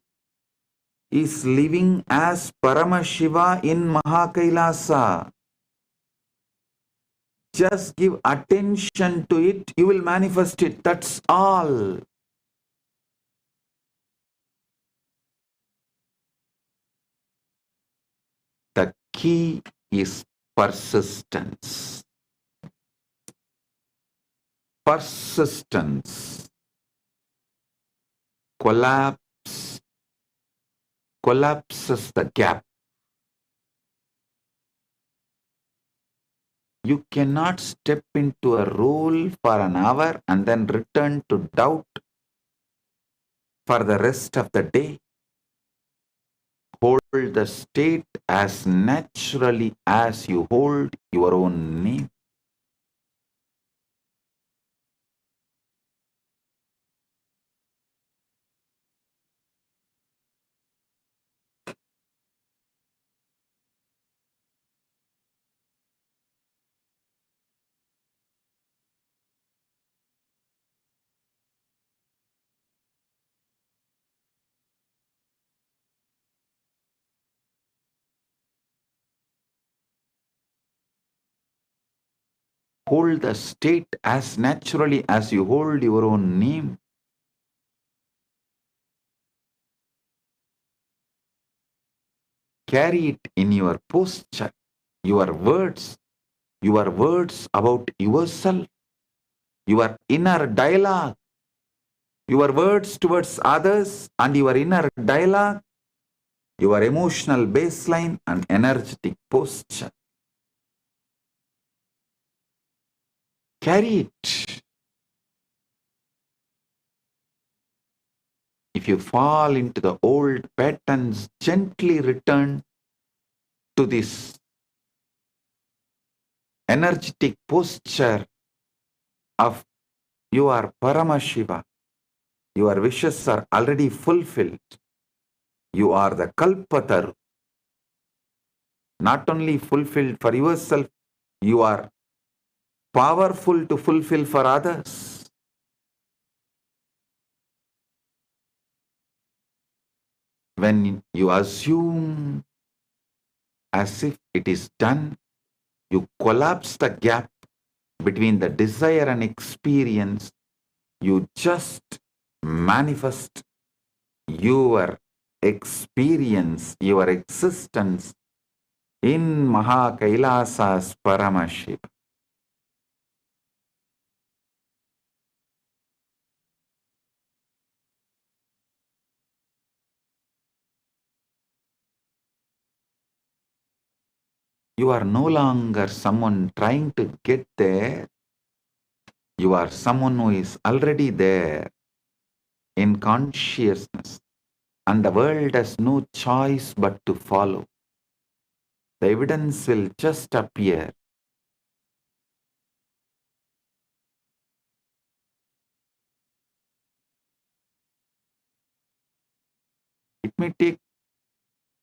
is living as Paramashiva in Maha Kailasa. Just give attention to it, you will manifest it. That's all. The key is persistence. Persistence. Collapses the gap. You cannot step into a role for an hour and then return to doubt for the rest of the day. Hold the state as naturally as you hold your own name. Hold the state as naturally as you hold your own name. Carry it in your posture, your words about yourself, your inner dialogue, your words towards others and your inner dialogue, your emotional baseline and energetic posture. Carry it. If you fall into the old patterns, gently return to this energetic posture of you are Paramashiva. Your wishes are already fulfilled. You are the Kalpataru. Not only fulfilled for yourself, you are powerful to fulfill for others. When you assume as if it is done, you collapse the gap between the desire and experience. You just manifest your experience, your existence in Maha Kailasa's Paramashiva. You are no longer someone trying to get there. You are someone who is already there in consciousness, and the world has no choice but to follow. The evidence will just appear. It may take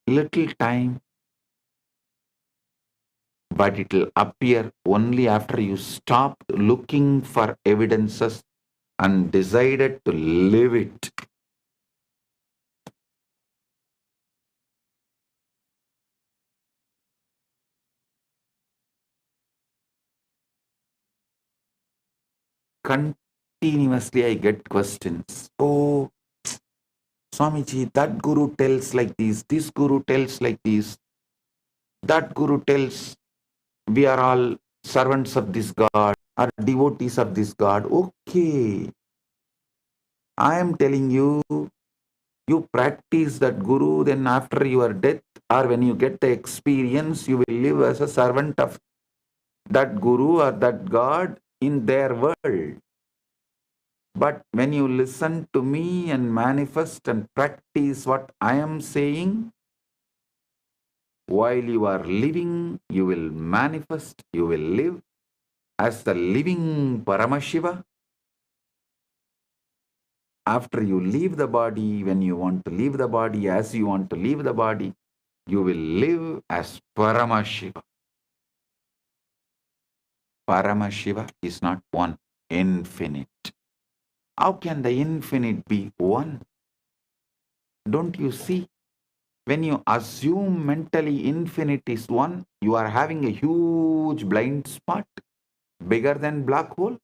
little time, but it will appear only after you stop looking for evidences and decided to live it. Continuously I get questions. Oh, Swamiji, that guru tells like this guru tells like this, that guru tells we are all servants of this God, are devotees of this God. Okay, I am telling you, you practice that guru, then after your death or when you get the experience, you will live as a servant of that guru or that God in their world. But when you listen to me and manifest and practice what I am saying, while you are living, you will manifest, you will live as the living Paramashiva. After you leave the body, when you want to leave the body, as you want to leave the body, you will live as Paramashiva. Paramashiva is not one, infinite. How can the infinite be one? Don't you see? When you assume mentally infinite is one, you are having a huge blind spot, bigger than black hole.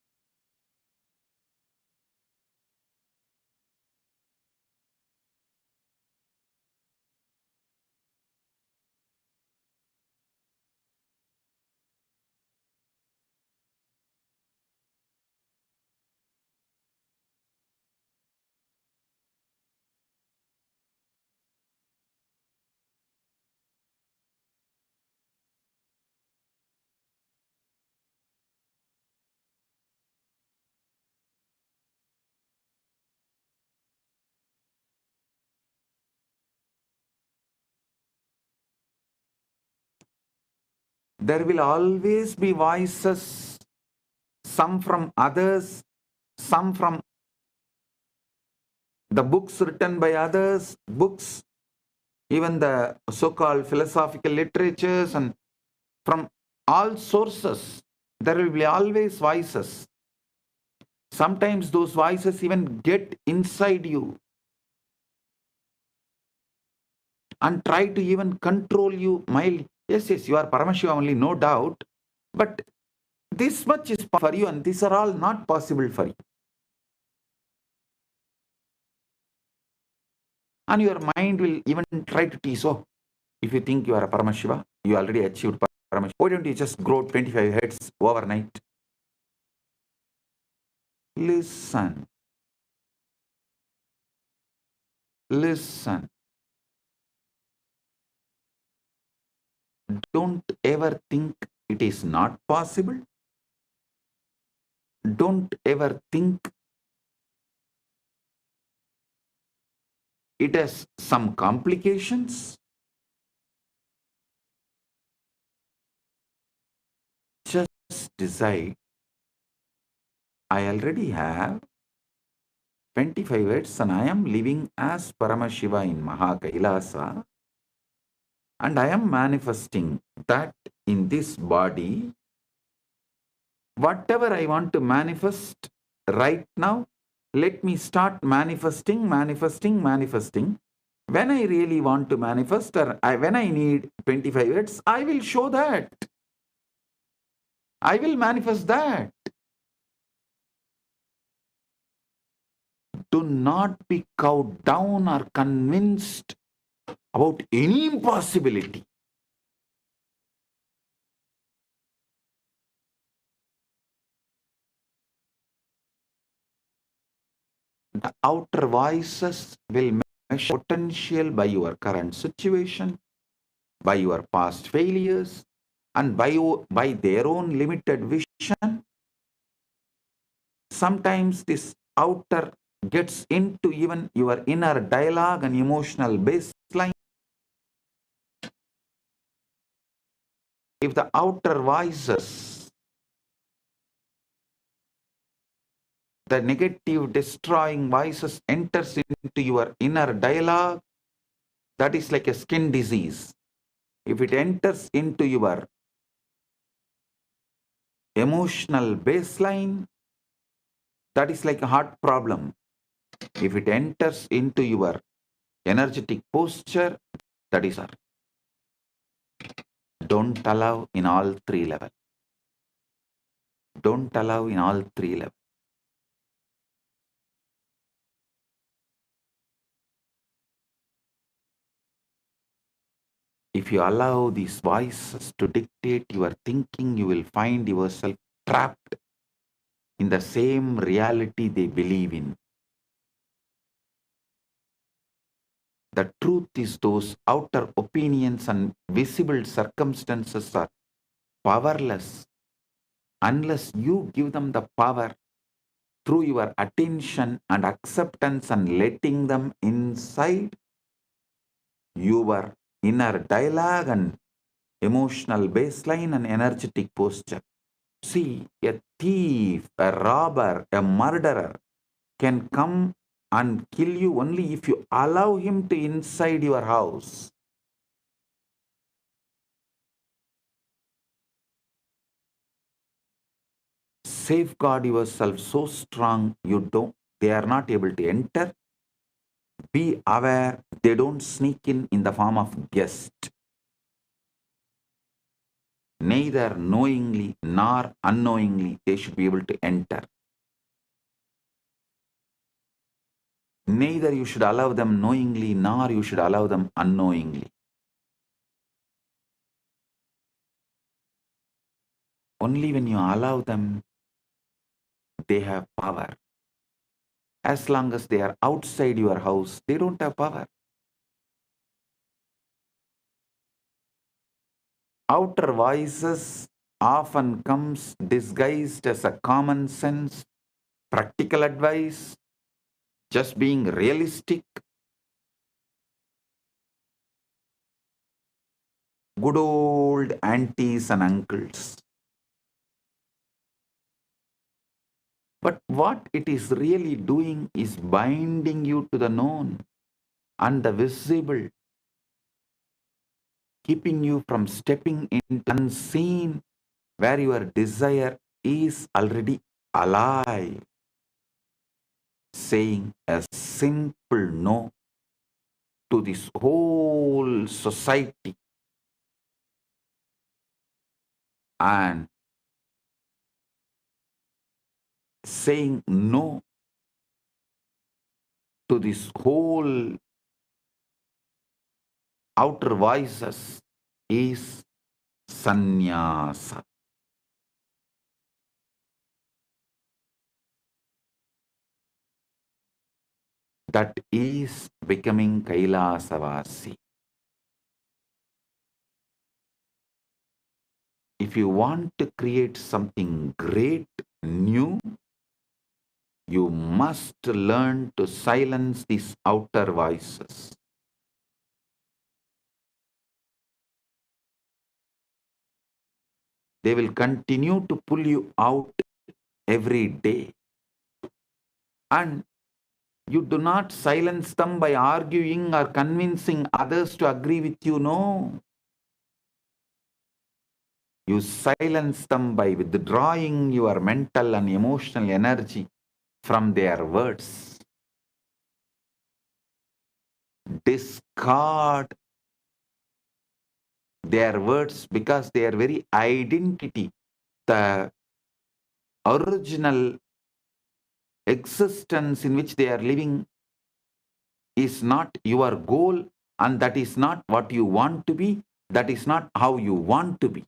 There will always be voices, some from others, some from the books written by others, books, even the so-called philosophical literatures, and from all sources, there will be always voices. Sometimes those voices even get inside you and try to even control you mildly. Yes, you are Paramashiva only, no doubt. But This much is for you, and these are all not possible for you. And your mind will even try to tease, oh, if you think you are a Paramashiva, you already achieved Paramashiva. Why don't you just grow 25 heads overnight? Listen. Listen. Don't ever think it is not possible. Don't ever think it has some complications. Just decide, I already have 25 heads and I am living as Paramashiva in Maha Kailasa, and I am manifesting that in this body. Whatever I want to manifest right now, let me start manifesting. When I really want to manifest, or when I need 25 heads, I will show that. I will manifest that. Do not be cowed down or convinced about any impossibility. The outer voices will measure potential by your current situation, by your past failures, and by their own limited vision. Sometimes this outer gets into even your inner dialogue and emotional baseline. If the outer voices, the negative destroying voices enters into your inner dialogue, that is like a skin disease. If it enters into your emotional baseline, that is like a heart problem. If it enters into your energetic posture, that is our. Don't allow in all three levels. Don't allow in all three levels. If you allow these voices to dictate your thinking, you will find yourself trapped in the same reality they believe in. The truth is, those outer opinions and visible circumstances are powerless unless you give them the power through your attention and acceptance and letting them inside your inner dialogue and emotional baseline and energetic posture. See, a thief, a robber, a murderer can come and kill you only if you allow him to inside your house. Safeguard yourself so strong they are not able to enter. Be aware they don't sneak in the form of guest. Neither knowingly nor unknowingly they should be able to enter. Neither you should allow them knowingly nor you should allow them unknowingly. Only when you allow them, they have power. As long as they are outside your house, they don't have power. Outer voices often comes disguised as a common sense, practical advice, just being realistic, good old aunties and uncles. But what it is really doing is binding you to the known and the visible, keeping you from stepping into unseen where your desire is already alive, saying a simple no to this whole society and saying no to this whole outer voices is sannyasa. That is becoming Kailasavasi. If you want to create something great, new, you must learn to silence these outer voices. They will continue to pull you out every day. And you do not silence them by arguing or convincing others to agree with you. No. You silence them by withdrawing your mental and emotional energy from their words. Discard their words because their very identity, the original existence in which they are living, is not your goal, and that is not what you want to be. That is not how you want to be.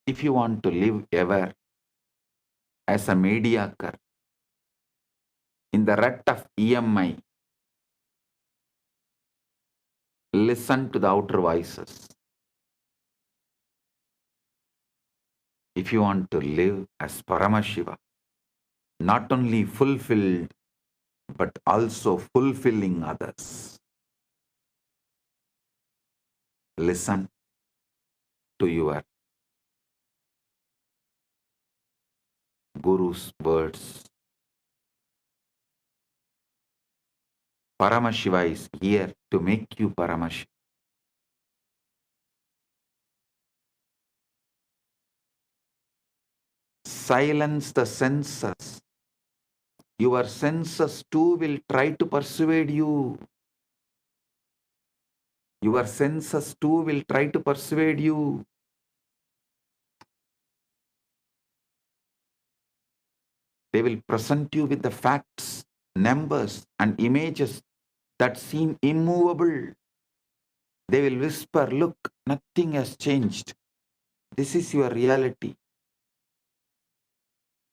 If you want to live ever as a mediocre in the rut of EMI, listen to the outer voices. If you want to live as Paramashiva, not only fulfilled, but also fulfilling others, listen to your Guru's words. Paramashiva is here to make you Paramashiva. Silence the senses. Your senses too will try to persuade you. Your senses too will try to persuade you. They will present you with the facts, numbers, and images that seem immovable. They will whisper, look, nothing has changed. This is your reality.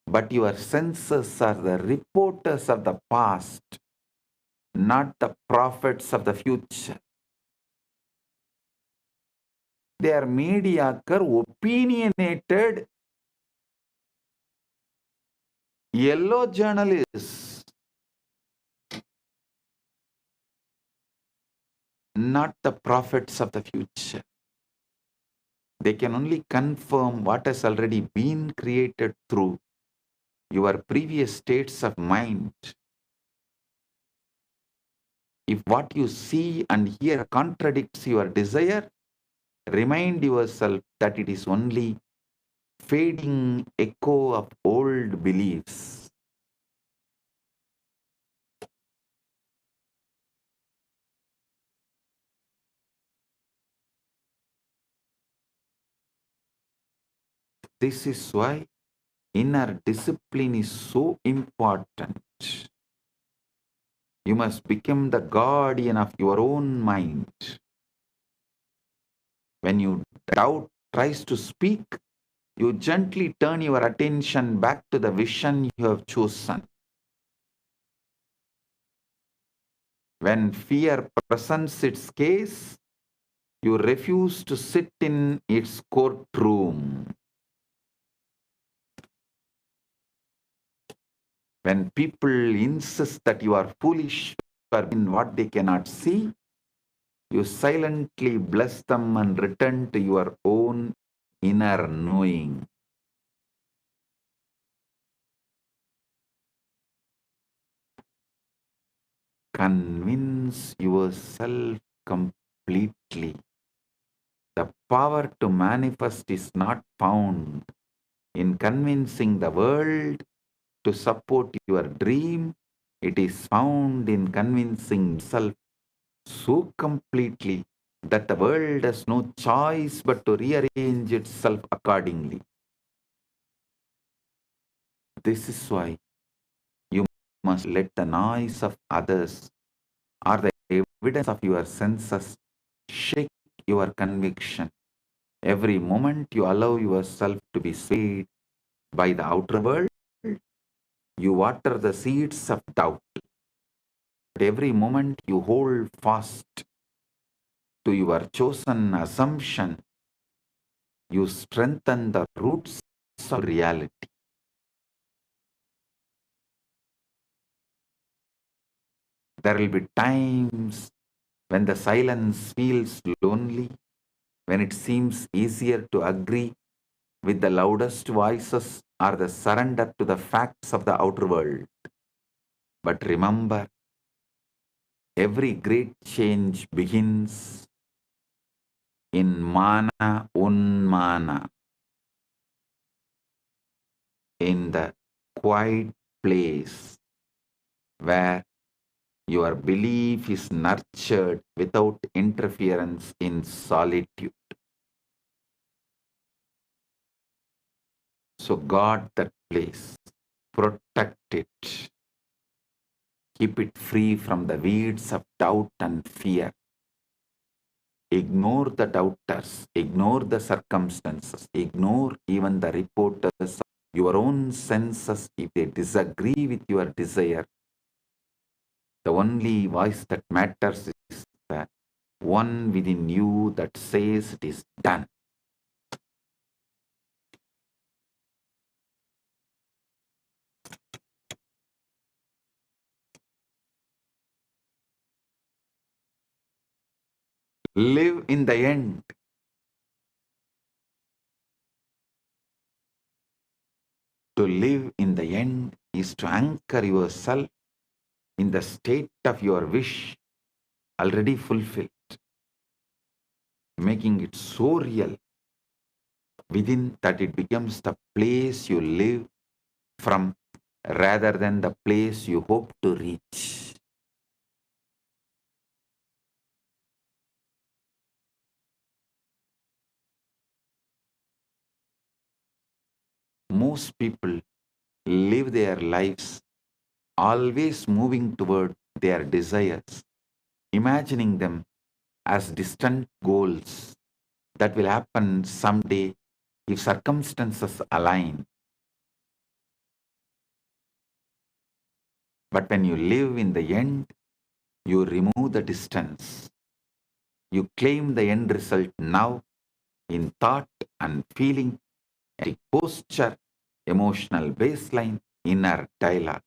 But your senses are the reporters of the past, not the prophets of the future. They are mediocre, opinionated, yellow journalists, not the prophets of the future. They can only confirm what has already been created through your previous states of mind. If what you see and hear contradicts your desire, remind yourself that it is only fading echo of old beliefs. This is why inner discipline is so important. You must become the guardian of your own mind. When you doubt tries to speak, you gently turn your attention back to the vision you have chosen. When fear presents its case, you refuse to sit in its courtroom. When people insist that you are foolish in what they cannot see, you silently bless them and return to your own inner knowing. Convince yourself completely. The power to manifest is not found in convincing the world to support your dream. It is found in convincing self so completely that the world has no choice but to rearrange itself accordingly. This is why you must let the noise of others or the evidence of your senses shake your conviction. Every moment you allow yourself to be swayed by the outer world, you water the seeds of doubt. But every moment you hold fast to your chosen assumption, you strengthen the roots of reality. There will be times when the silence feels lonely, when it seems easier to agree with the loudest voices or the surrender to the facts of the outer world. But remember, every great change begins in mana unmana, in the quiet place where your belief is nurtured without interference in solitude. So guard that place, protect it, keep it free from the weeds of doubt and fear. Ignore the doubters, ignore the circumstances, ignore even the reporters of your own senses if they disagree with your desire. The only voice that matters is the one within you that says it is done. Live in the end. To live in the end is to anchor yourself in the state of your wish already fulfilled, making it so real within that it becomes the place you live from rather than the place you hope to reach. Most people live their lives always moving toward their desires, imagining them as distant goals that will happen someday if circumstances align. But when you live in the end, you remove the distance. You claim the end result now in thought and feeling, a posture, emotional baseline, inner dialogue.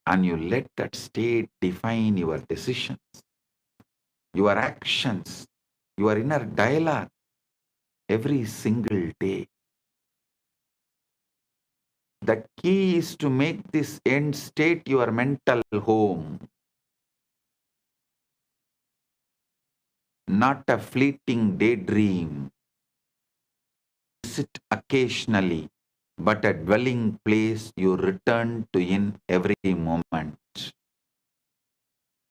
And you let that state define your decisions, your actions, your inner dialogue every single day. The key is to make this end state your mental home, not a fleeting daydream. Visit occasionally, but a dwelling place you return to in every moment.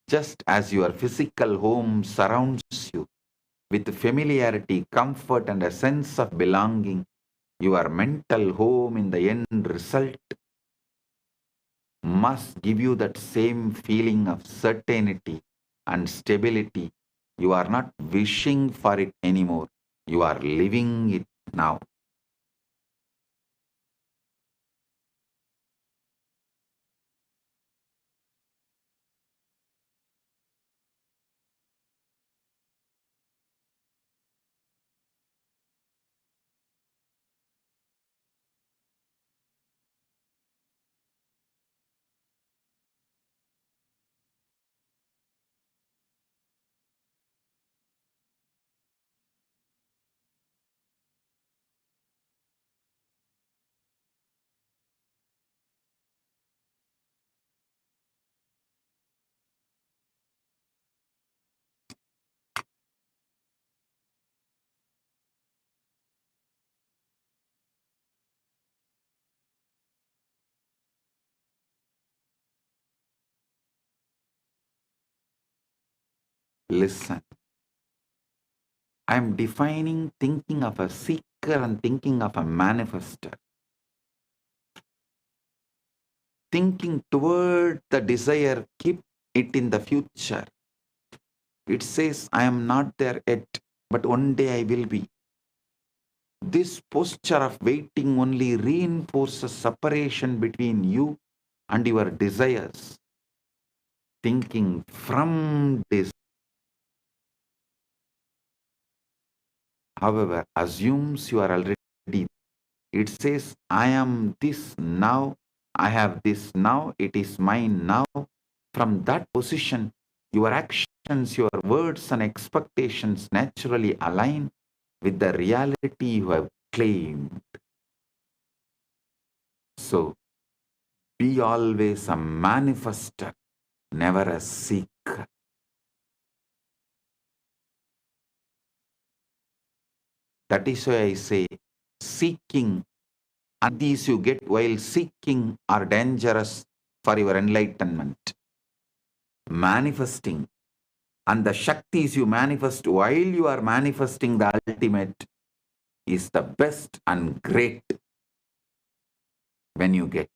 Just as your physical home surrounds you with familiarity, comfort, and a sense of belonging, your mental home in the end result must give you that same feeling of certainty and stability. You are not wishing for it anymore. You are living it now. Listen. I am defining thinking of a seeker and thinking of a manifester. Thinking toward the desire, keep it in the future. It says, I am not there yet, but one day I will be. This posture of waiting only reinforces separation between you and your desires. Thinking from this, however, assumes you are already. It says, I am this now, I have this now, it is mine now. From that position, your actions, your words and expectations naturally align with the reality you have claimed. So, be always a manifester, never a seeker. That is why I say seeking, and these you get while seeking are dangerous for your enlightenment. Manifesting and the Shaktis you manifest while you are manifesting the ultimate is the best and great when you get.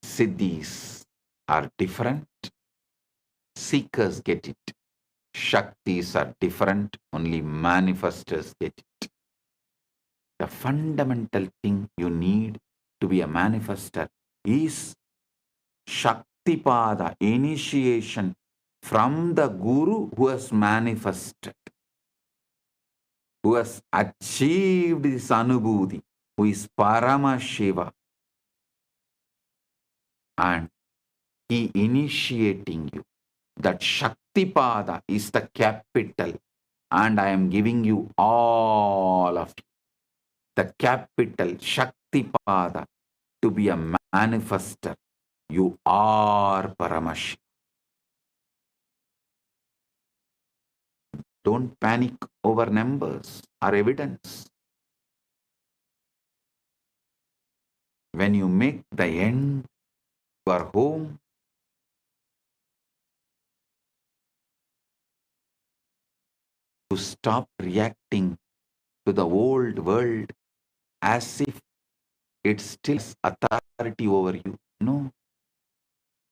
Siddhis are different, seekers get it. Shaktis are different, only manifestors get it. The fundamental thing you need to be a manifester is Shaktipada, initiation from the Guru who has manifested, who has achieved this Anubhuti, who is Paramashiva, and he initiating you. That Shaktipada is the capital, and I am giving you all of you. The capital Shaktipada to be a manifester. You are Paramashiva. Don't panic over numbers or evidence. When you make the end your home, you stop reacting to the old world as if it still has authority over you. No,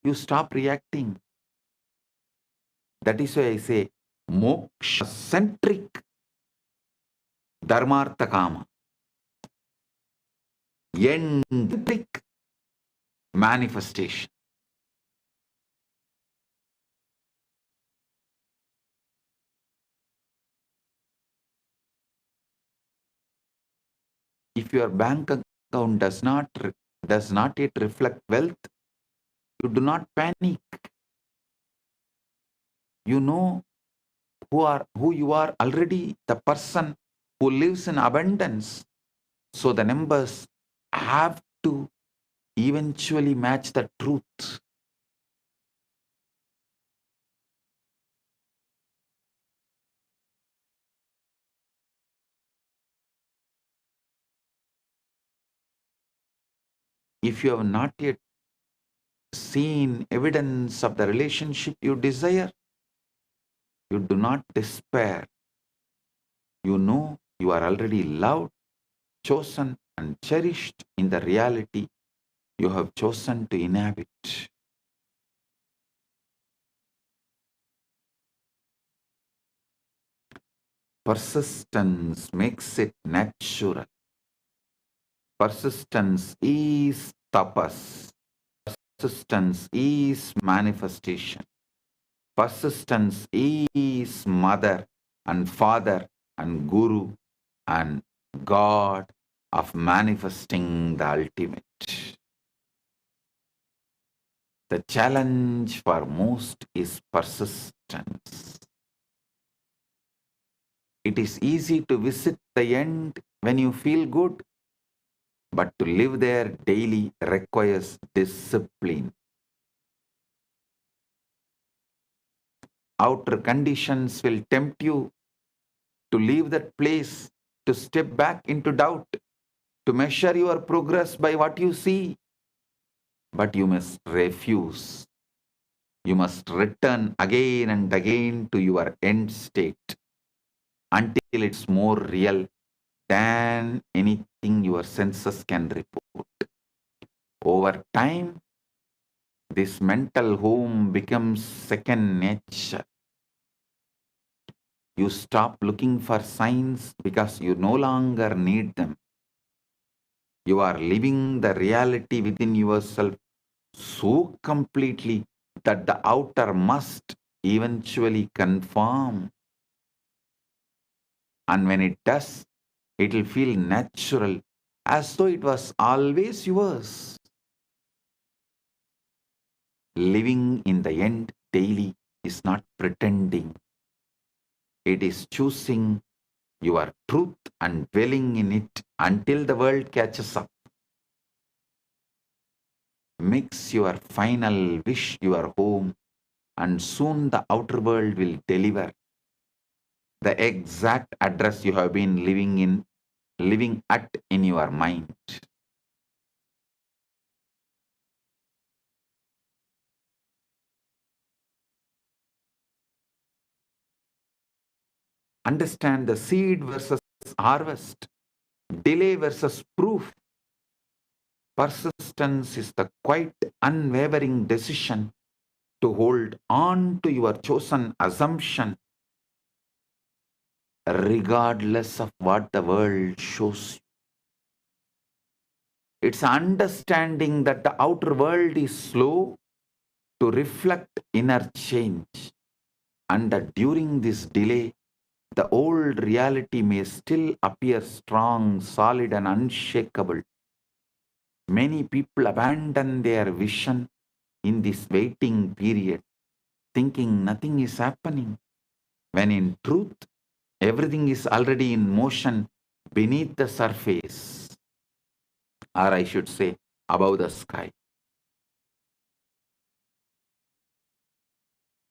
you stop reacting. That is why I say moksha-centric dharmartha kama, end-centric manifestation. If your bank account does not yet reflect wealth, you do not panic. You know who you are already, the person who lives in abundance. So the numbers have to eventually match the truth. If you have not yet seen evidence of the relationship you desire, you do not despair. You know you are already loved, chosen, and cherished in the reality you have chosen to inhabit. Persistence makes it natural. Persistence is tapas. Persistence is manifestation. Persistence is mother and father and guru and God of manifesting the ultimate. The challenge for most is persistence. It is easy to visit the end when you feel good, but to live there daily requires discipline. Outer conditions will tempt you to leave that place, to step back into doubt, to measure your progress by what you see. But you must refuse. You must return again and again to your end state until it's more real than anything your senses can report. Over time, this mental home becomes second nature. You stop looking for signs because you no longer need them. You are living the reality within yourself so completely that the outer must eventually conform. And when it does, it will feel natural, as though it was always yours. Living in the end daily is not pretending. It is choosing your truth and dwelling in it until the world catches up. Makes your final wish your home, and soon the outer world will deliver the exact address you have been living at in your mind. Understand the seed versus harvest, delay versus proof. Persistence is the quite unwavering decision to hold on to your chosen assumption regardless of what the world shows you. It's understanding that the outer world is slow to reflect inner change, and that during this delay, the old reality may still appear strong, solid, and unshakable. Many people abandon their vision in this waiting period, thinking nothing is happening, when in truth, everything is already in motion beneath the surface, or I should say, above the sky.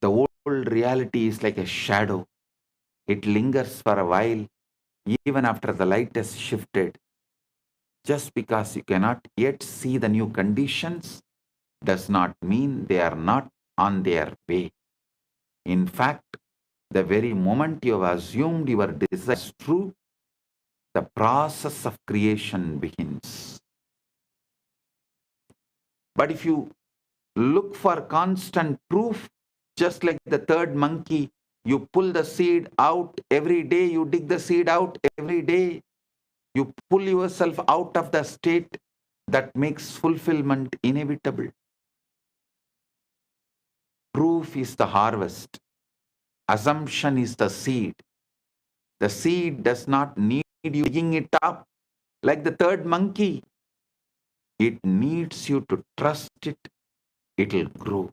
The old reality is like a shadow. It lingers for a while, even after the light has shifted. Just because you cannot yet see the new conditions does not mean they are not on their way. In fact, the very moment you have assumed your desire is true, the process of creation begins. But if you look for constant proof, just like the third monkey, you pull the seed out every day, you dig the seed out every day, you pull yourself out of the state that makes fulfillment inevitable. Proof is the harvest. Assumption is the seed. The seed does not need you digging it up like the third monkey. It needs you to trust it. It'll grow.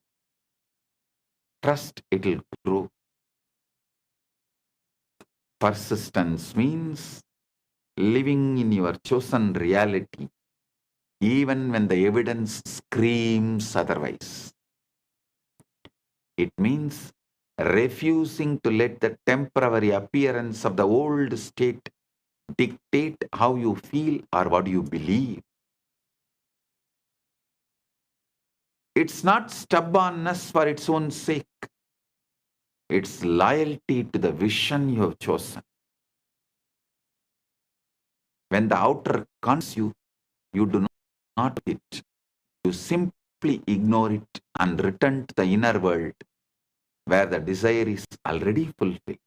Trust it'll grow. Persistence means living in your chosen reality, even when the evidence screams otherwise. It means refusing to let the temporary appearance of the old state dictate how you feel or what you believe. It's not stubbornness for its own sake. It's loyalty to the vision you have chosen. When the outer cons you, you do not it. You simply ignore it and return to the inner world where the desire is already fulfilled.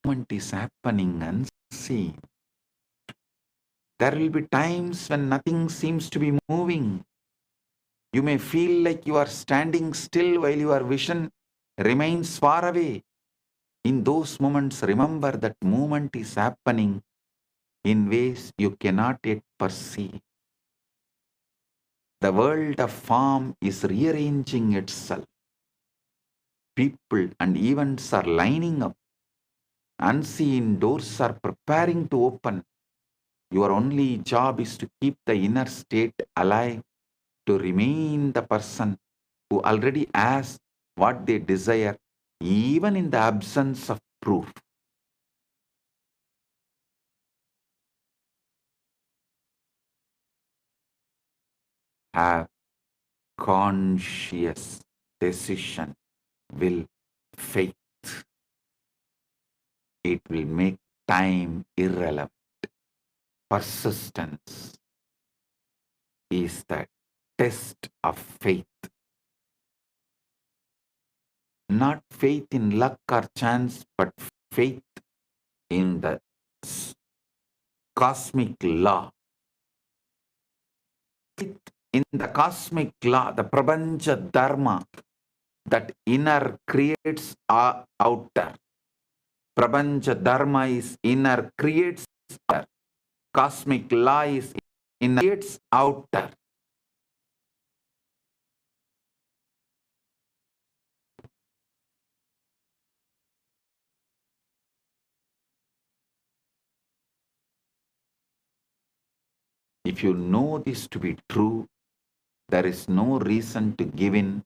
Movement is happening unseen. There will be times when nothing seems to be moving. You may feel like you are standing still while your vision remains far away. In those moments, remember that movement is happening in ways you cannot yet perceive. The world of form is rearranging itself. People and events are lining up. Unseen doors are preparing to open. Your only job is to keep the inner state alive, to remain the person who already has what they desire, even in the absence of proof. Have conscious decision, will, faith. It will make time irrelevant. Persistence is the test of faith. Not faith in luck or chance, but faith in the cosmic law. Faith in the cosmic law, the Prapancha Dharma, that inner creates outer. Prapancha Dharma is inner creates outer. Cosmic law is inner creates outer. If you know this to be true, there is no reason to give in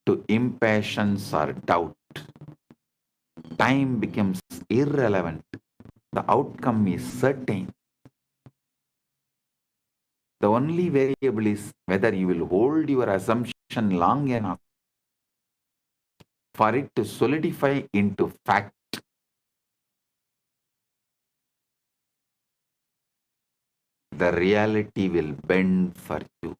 to impatience or doubt. Time becomes irrelevant. The outcome is certain. The only variable is whether you will hold your assumption long enough for it to solidify into fact. The reality will bend for you.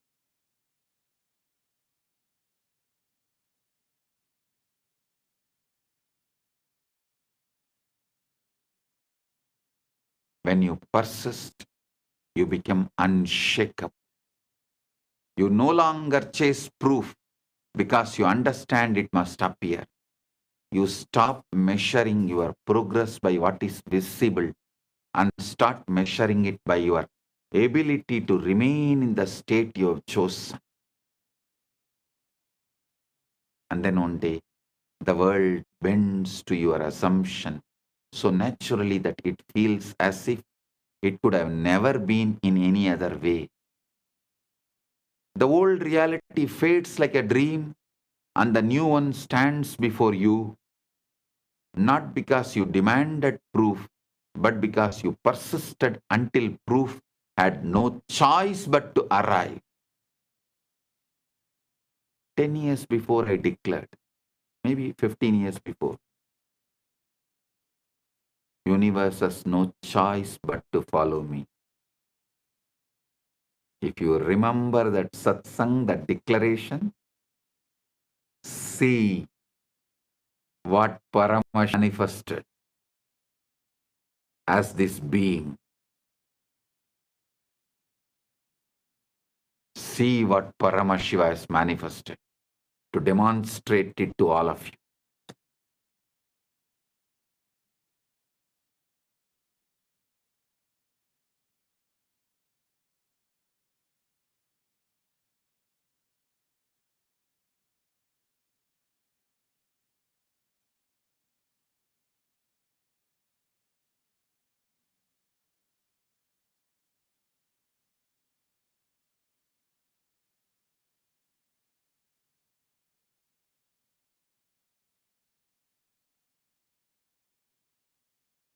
When you persist, you become unshakable. You no longer chase proof because you understand it must appear. You stop measuring your progress by what is visible and start measuring it by your ability to remain in the state you have chosen. And then one day, the world bends to your assumption so naturally that it feels as if it could have never been in any other way. The old reality fades like a dream, and the new one stands before you, not because you demanded proof, but because you persisted until proof had no choice but to arrive. 10 years before I declared, maybe 15 years before, universe has no choice but to follow me. If you remember that satsang, that declaration, see what Paramashiva manifested as this being. See what Paramashiva has manifested to demonstrate it to all of you.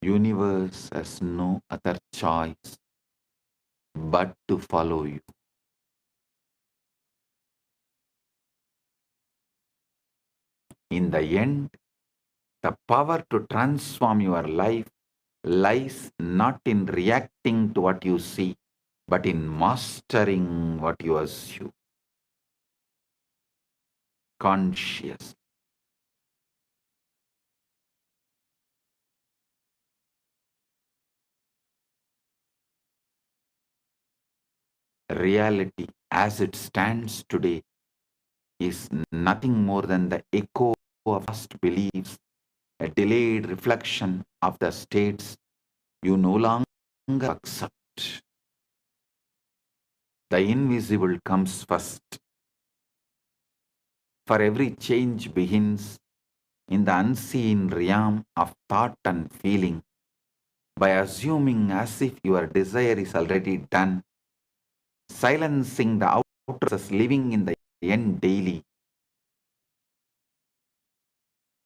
Universe has no other choice but to follow you. In the end, the power to transform your life lies not in reacting to what you see, but in mastering what you assume. Conscious. Reality as it stands today is nothing more than the echo of past beliefs, a delayed reflection of the states you no longer accept. The invisible comes first. For every change begins in the unseen realm of thought and feeling. by assuming as if your desire is already done, silencing the outer forces living in the end daily,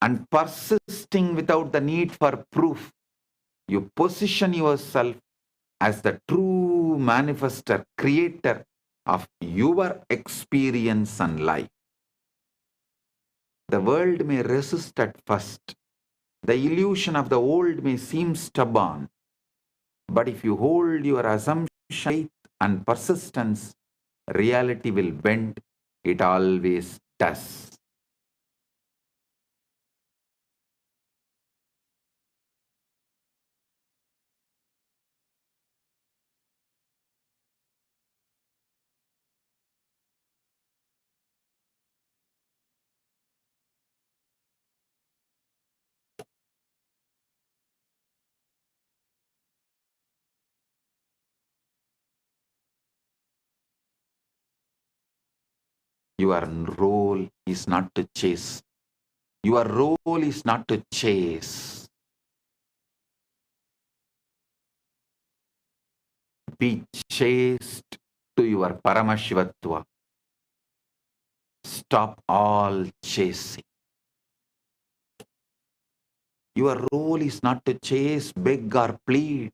and persisting without the need for proof. You position yourself as the true manifester, creator of your experience and life. The world may resist at first. The illusion of the old may seem stubborn. But if you hold your assumption, faith, and persistence, reality will bend. It always does. Your role is not to chase. Your role is not to chase. Be chaste to your Paramashivatva. Stop all chasing. Your role is not to chase, beg, or plead.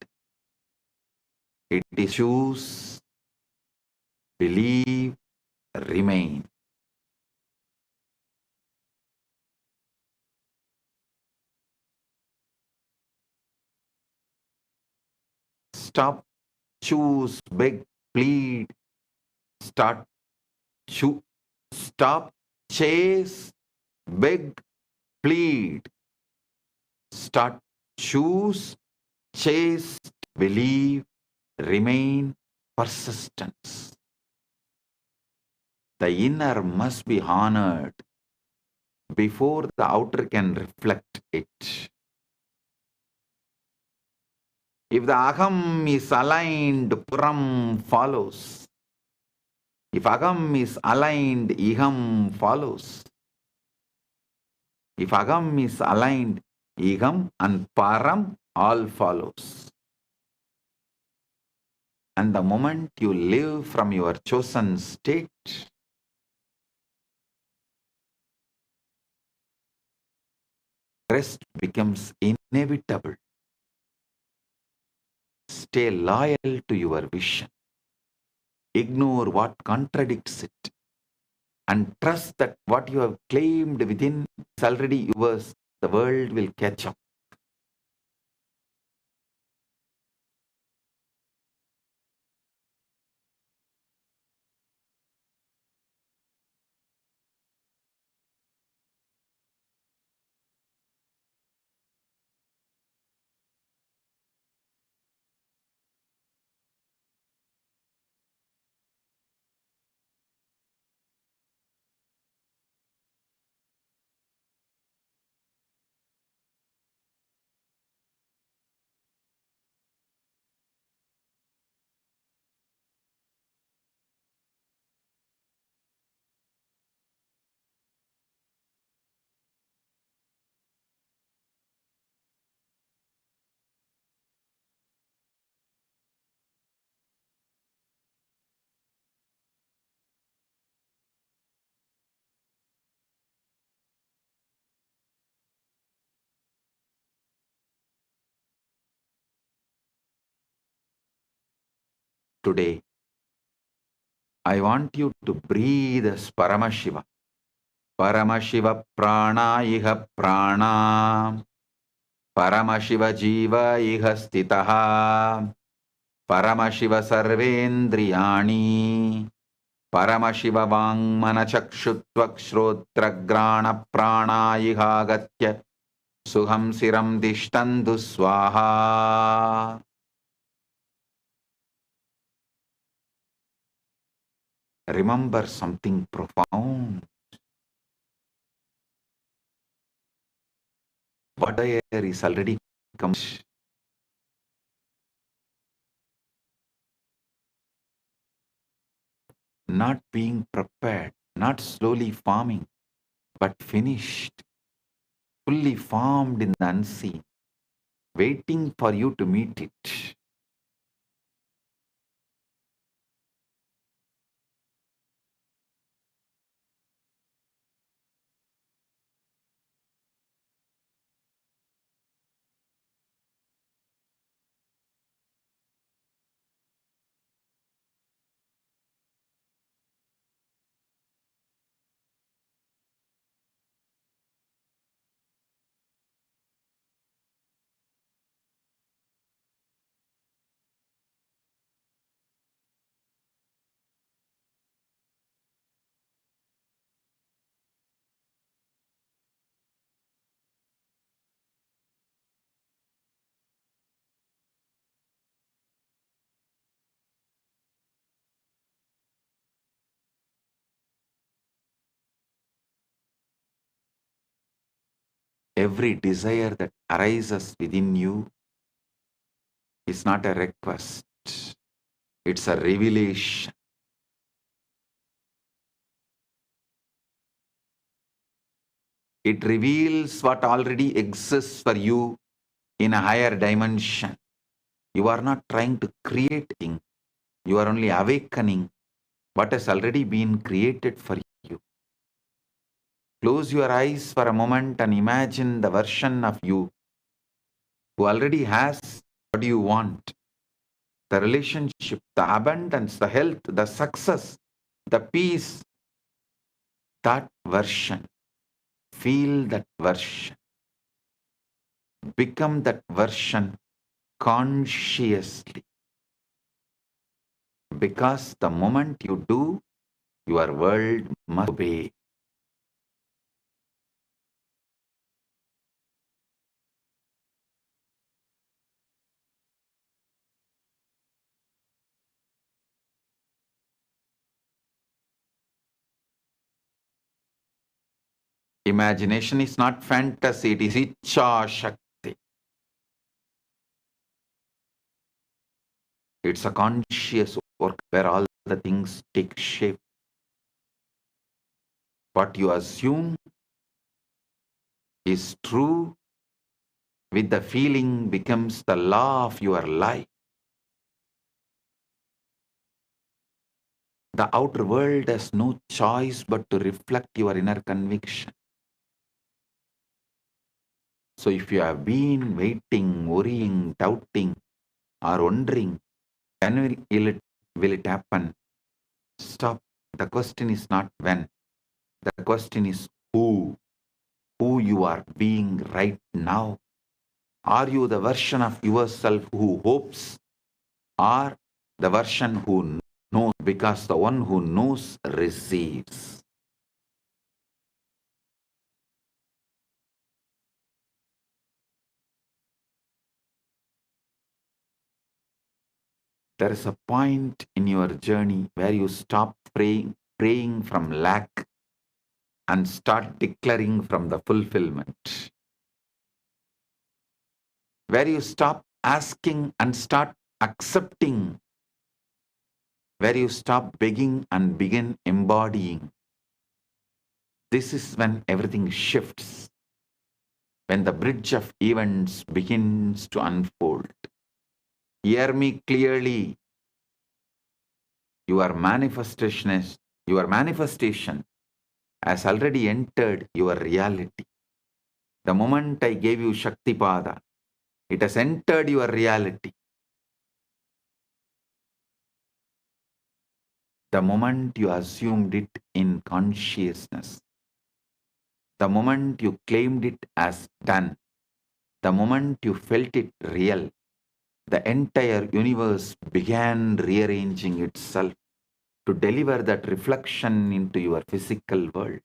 It is choose, believe, remain. Stop, choose, beg, plead. Stop, chase, beg, plead. Start, choose, chase, believe, remain, persistence. The inner must be honored before the outer can reflect it. If the aham is aligned, puram follows. If agam is aligned, iham follows. If agam is aligned, iham and param all follows. And the moment you live from your chosen state, rest becomes inevitable. Stay loyal to your vision. Ignore what contradicts it. And trust that what you have claimed within is already yours. The world will catch up. Today, I want you to breathe as Paramashiva. Paramashiva prana iha prana. Paramashiva jiva iha stitaha. Paramashiva sarvendriyani. Paramashiva vangmana chakshuttvak shrotragrana prana iha gatya. Suham siram dishtandu swaha. Remember something profound. What air is already come. Not being prepared, not slowly forming, but finished, fully formed in the unseen. waiting for you to meet it. Every desire that arises within you is not a request, it's a revelation. It reveals what already exists for you in a higher dimension. You are not trying to create things, you are only awakening what has already been created for you. Close your eyes for a moment and imagine the version of you who already has what you want: the relationship, the abundance, the health, the success, the peace. That version. Feel that version. Become that version consciously. Because the moment you do, your world must obey. Imagination is not fantasy, it is Icha Shakti. It's a conscious work where all the things take shape. What you assume is true with the feeling becomes the law of your life. The outer world has no choice but to reflect your inner conviction. So if you have been waiting, worrying, doubting, or wondering, when will it happen? Stop. The question is not when. The question is who. Who you are being right now. Are you the version of yourself who hopes, or the version who knows? Because the one who knows receives. There is a point in your journey where you stop praying from lack and start declaring from the fulfillment. Where you stop asking and start accepting. Where you stop begging and begin embodying. This is when everything shifts. When the bridge of events begins to unfold. Hear me clearly. Your manifestation has already entered your reality. The moment I gave you Shaktipada, it has entered your reality. The moment you assumed it in consciousness, the moment you claimed it as done, the moment you felt it real, the entire universe began rearranging itself to deliver that reflection into your physical world.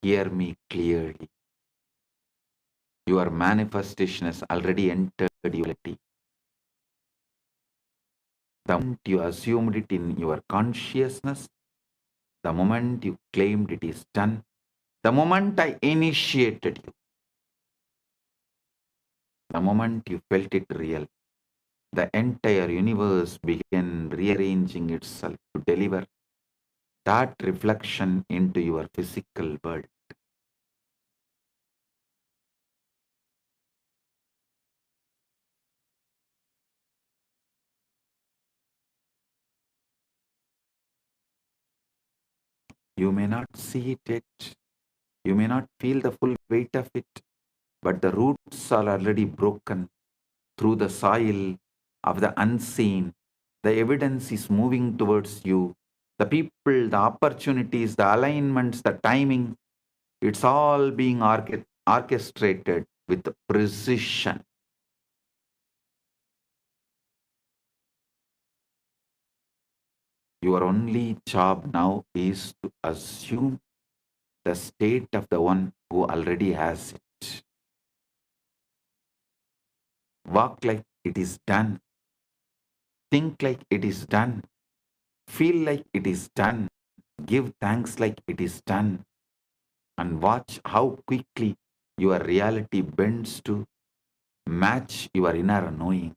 Hear me clearly. Your manifestation has already entered reality. The moment you assumed it in your consciousness, the moment you claimed it is done, the moment I initiated you, the moment you felt it real, the entire universe began rearranging itself to deliver that reflection into your physical world. You may not see it yet, you may not feel the full weight of it, but the roots are already broken through the soil of the unseen. The evidence is moving towards you. The people, the opportunities, the alignments, the timing, it's all being orchestrated with precision. Your only job now is to assume the state of the one who already has it. Walk like it is done. Think like it is done. Feel like it is done. Give thanks like it is done. And watch how quickly your reality bends to match your inner knowing.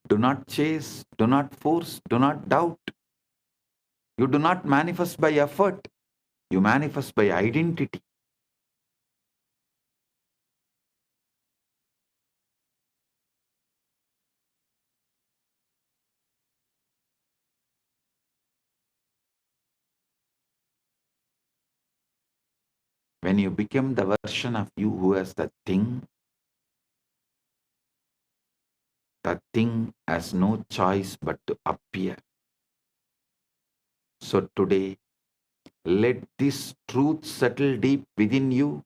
Do not chase, do not force, do not doubt. You do not manifest by effort, you manifest by identity. When you become the version of you who has the thing has no choice but to appear. So today, let this truth settle deep within you.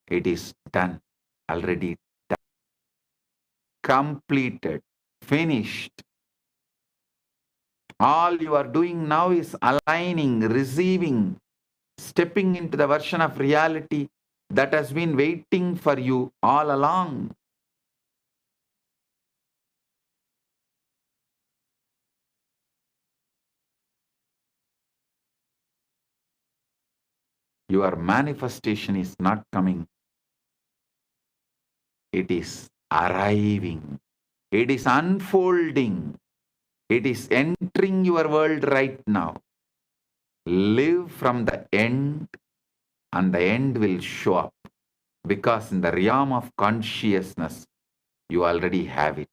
It is done, already done, completed, finished. All you are doing now is aligning, receiving, stepping into the version of reality that has been waiting for you all along. Your manifestation is not coming. It is arriving. It is unfolding. It is entering your world right now. Live from the end, and the end will show up. Because in the realm of consciousness, you already have it.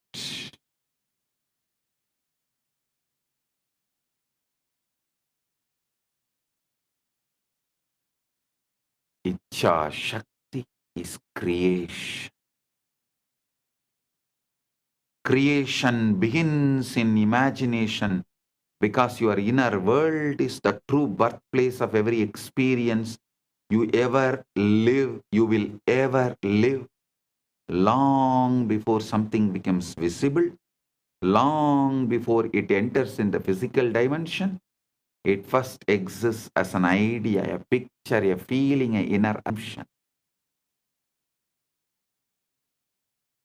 Icha Shakti is creation. Creation begins in imagination because your inner world is the true birthplace of every experience you ever live, you will ever live. Long before something becomes visible, long before it enters in the physical dimension, it first exists as an idea, a picture, a feeling, an inner assumption.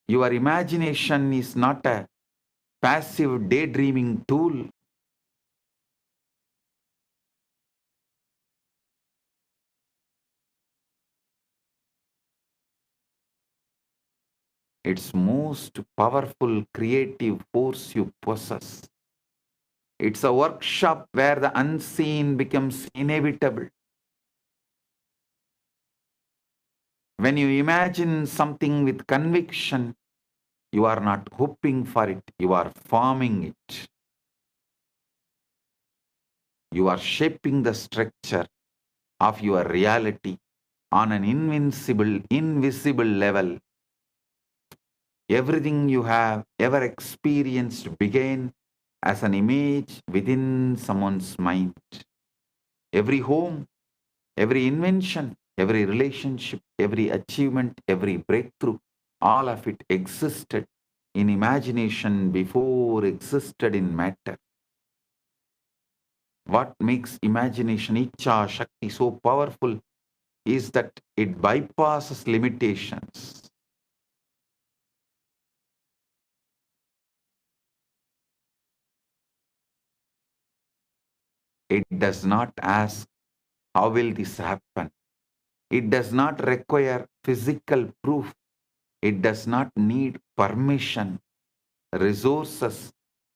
Your imagination is not a passive daydreaming tool. It's most powerful creative force you possess. It's a workshop where the unseen becomes inevitable. When you imagine something with conviction, you are not hoping for it, you are forming it. You are shaping the structure of your reality on an invisible level. Everything you have ever experienced began as an image within someone's mind. Every home, every invention, Every relationship, every achievement, every breakthrough, all of it existed in imagination before existed in matter. What makes imagination Icha Shakti so powerful is that it bypasses limitations. It does not ask, how will this happen? It does not require physical proof. It does not need permission, resources,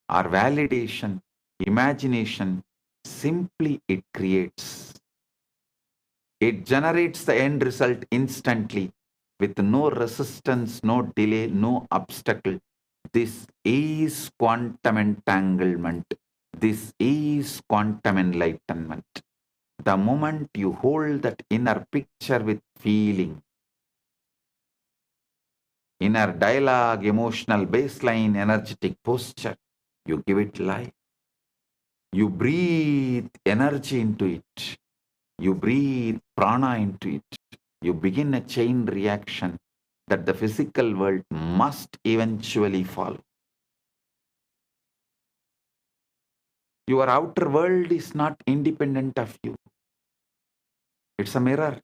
or validation. Imagination, simply it creates. It generates the end result instantly with no resistance, no delay, no obstacle. This is quantum entanglement. This is quantum enlightenment. The moment you hold that inner picture with feeling, inner dialogue, emotional baseline, energetic posture, you give it life. You breathe energy into it. You breathe prana into it. You begin a chain reaction that the physical world must eventually follow. Your outer world is not independent of you. It's a mirror.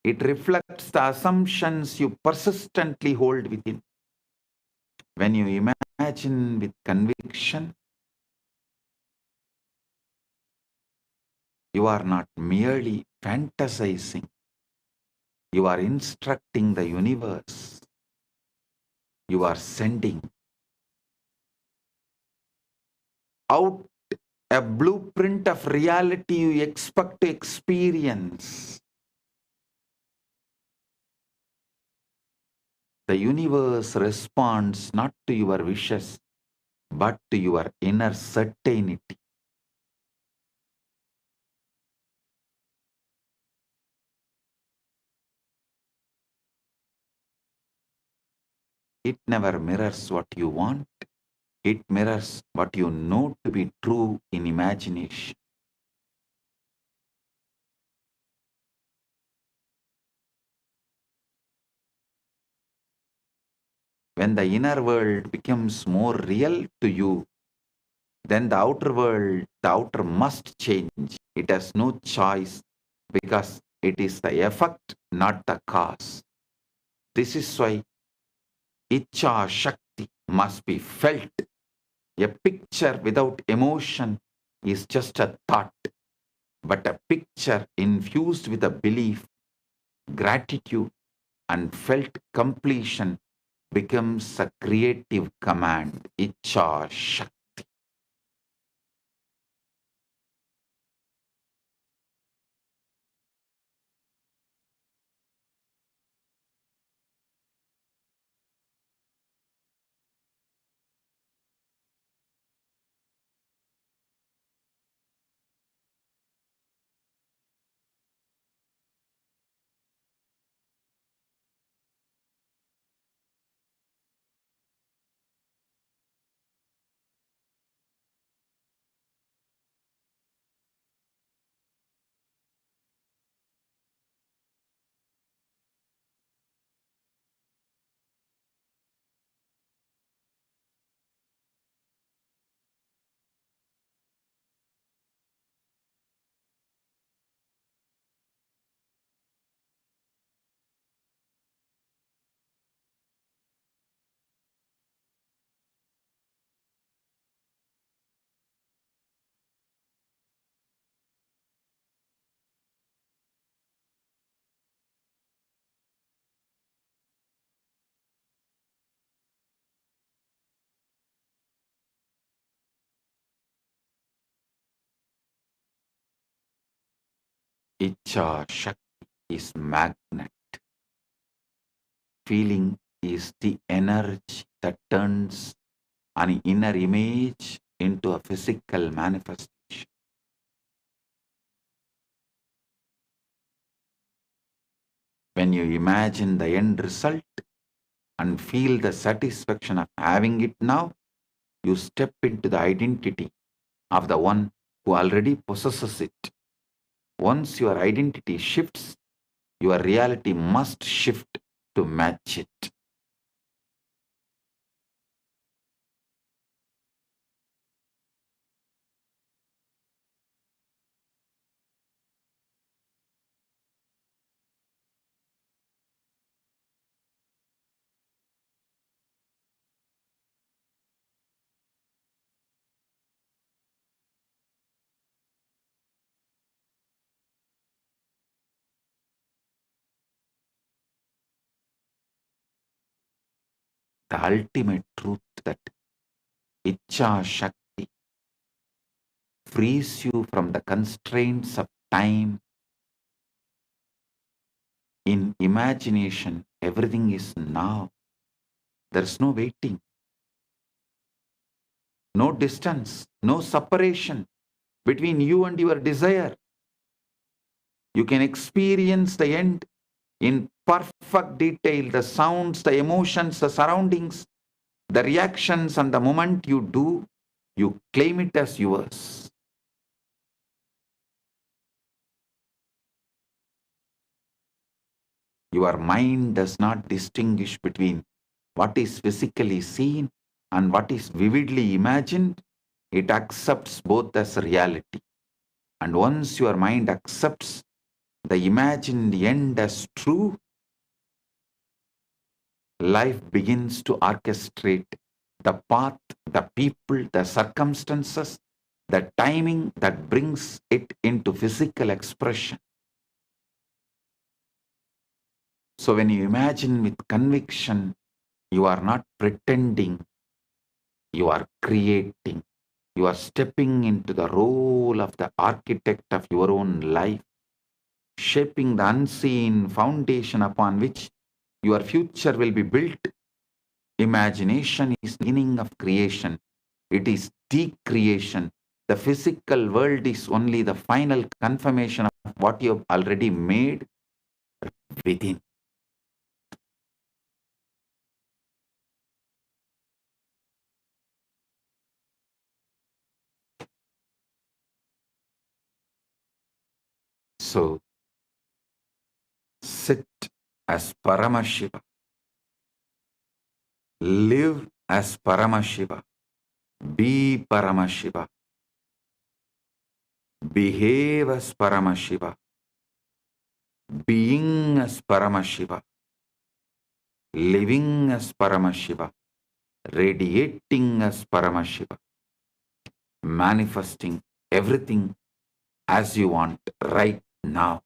It reflects the assumptions you persistently hold within. When you imagine with conviction, you are not merely fantasizing. You are instructing the universe. You are sending out a blueprint of reality you expect to experience. The universe responds not to your wishes, but to your inner certainty. It never mirrors what you want. It mirrors what you know to be true in imagination. When the inner world becomes more real to you, then the outer world, the outer must change. It has no choice because it is the effect, not the cause. This is why Icha Shakti must be felt. A picture without emotion is just a thought, but a picture infused with a belief, gratitude, and felt completion becomes a creative command. Icha Shakti. Icha Shakti is magnet. Feeling is the energy that turns an inner image into a physical manifestation. When you imagine the end result and feel the satisfaction of having it now, you step into the identity of the one who already possesses it. Once your identity shifts, your reality must shift to match it. The ultimate truth that Icha Shakti frees you from the constraints of time. In imagination, everything is now. There's no waiting, no distance, no separation between you and your desire. You can experience the end in perfect detail, the sounds, the emotions, the surroundings, the reactions, and the moment you do, you claim it as yours. Your mind does not distinguish between what is physically seen and what is vividly imagined. It accepts both as reality. And once your mind accepts the imagined end as true, life begins to orchestrate the path, the people, the circumstances, the timing that brings it into physical expression. So when you imagine with conviction, you are not pretending, you are creating. You are stepping into the role of the architect of your own life, shaping the unseen foundation upon which your future will be built. Imagination is the beginning of creation. It is the creation. The physical world is only the final confirmation of what you have already made within. So, sit as Paramashiva. Live as Paramashiva. Be Paramashiva. Behave as Paramashiva. Being as Paramashiva. Living as Paramashiva. Radiating as Paramashiva. Manifesting everything as you want right now.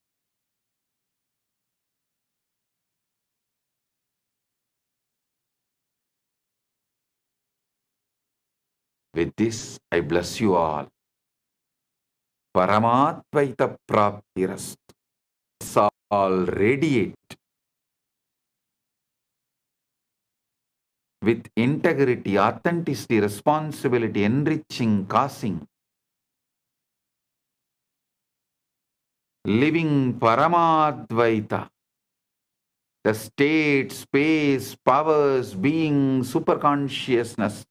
With this, I bless you all. Paramatvaita Praptirast. All radiate with integrity, authenticity, responsibility, enriching, causing, living Paramadvaita, the state, space, powers, being, superconsciousness,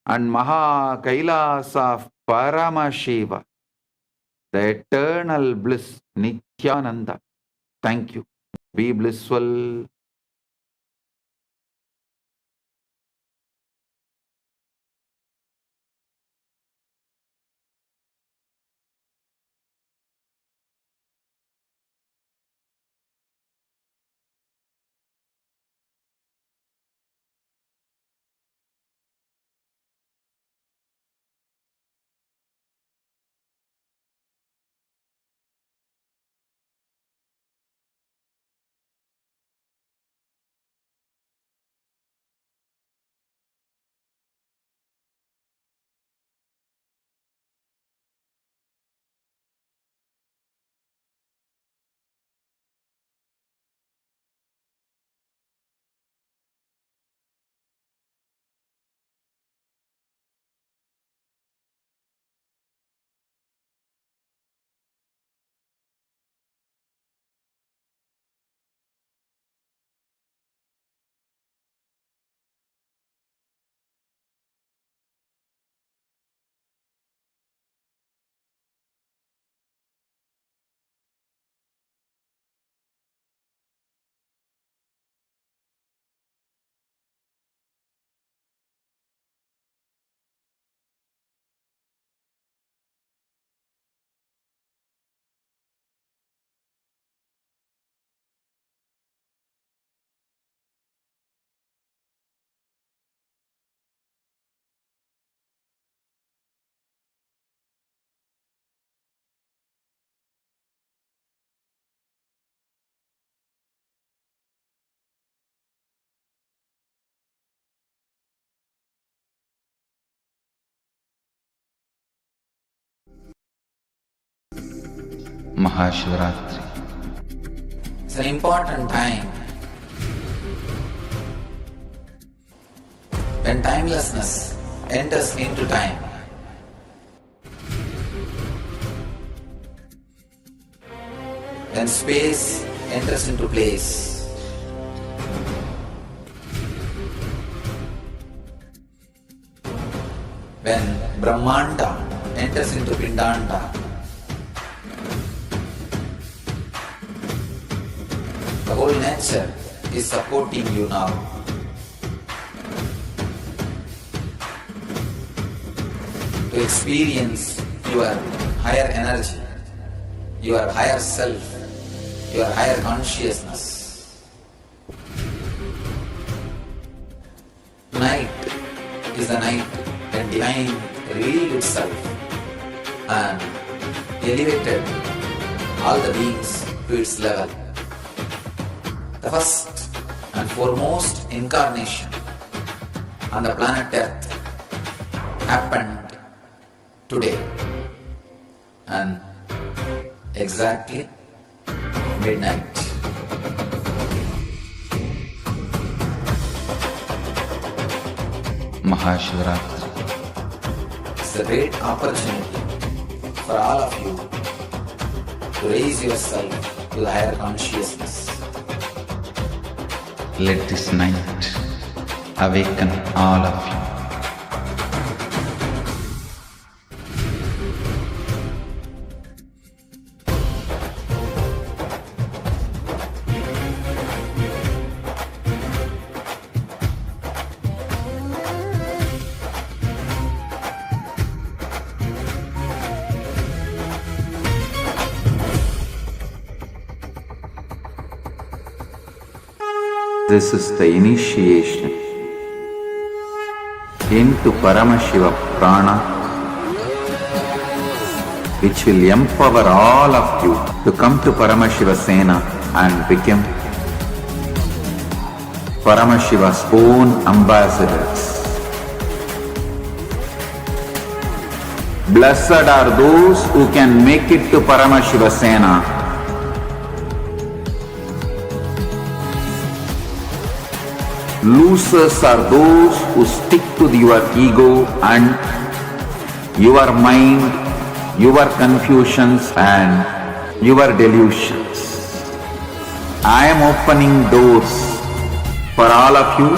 and Maha Kailasa of Paramashiva, the eternal bliss, Nithyananda. Thank you. Be blissful. Maha Shivaratri. It's an important time when timelessness enters into time. When space enters into place. When Brahmanda enters into Pindanda. The whole nature is supporting you now. To experience your higher energy, your higher self, your higher consciousness. Tonight is the night when divine revealed itself and elevated all the beings to its level. The first and foremost incarnation on the planet Earth happened today and exactly midnight. Maha Shivaratri. It's a great opportunity for all of you to raise yourself to the higher consciousness. Let this night awaken all of you. This is the initiation into Paramashiva Prana, which will empower all of you to come to Paramashiva Sena and become Paramashiva's own ambassadors. Blessed are those who can make it to Paramashiva Sena. Losers are those who stick to your ego and your mind, your confusions and your delusions. I am opening doors for all of you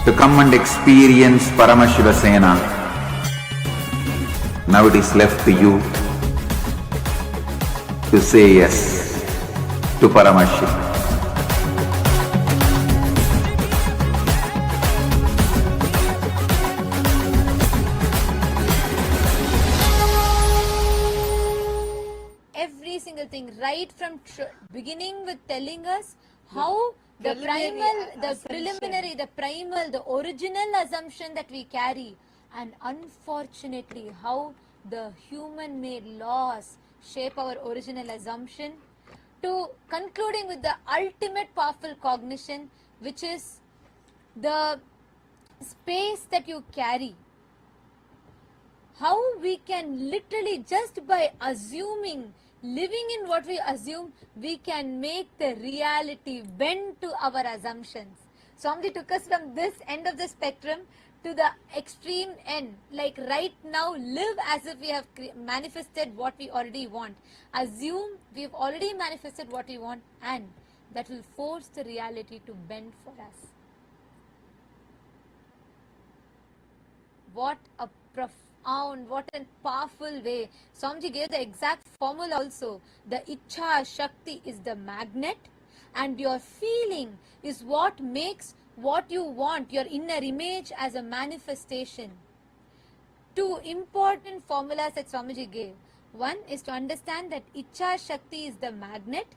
to come and experience Paramashiva Sena. Now it is left to you to say yes to Paramashiva. Right from beginning with telling us how the preliminary, the primal, the original assumption that we carry, and unfortunately how the human-made laws shape our original assumption, to concluding with the ultimate powerful cognition, which is the space that you carry. How we can literally, just by assuming, living in what we assume, we can make the reality bend to our assumptions. Swamiji took us from this end of the spectrum to the extreme end. Like right now, live as if we have manifested what we already want. Assume we've already manifested what we want, and that will force the reality to bend for us. What a what a powerful way. Swamiji gave the exact formula also. The Ichha Shakti is the magnet, and your feeling is what makes what you want, your inner image, as a manifestation. Two important formulas that Swamiji gave. One is to understand that Ichha Shakti is the magnet,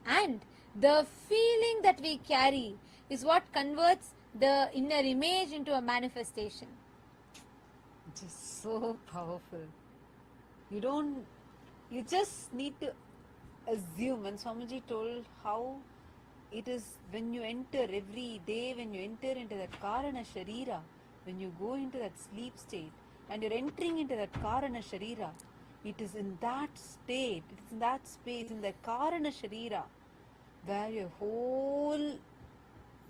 and the feeling that we carry is what converts the inner image into a manifestation. Just so powerful. You just need to assume. And Swamiji told how it is when you enter every day, when you enter into that Karana Sharira, when you go into that sleep state and you're entering into that Karana Sharira, It is in that state, it is in that space, in the Karana Sharira, where your whole,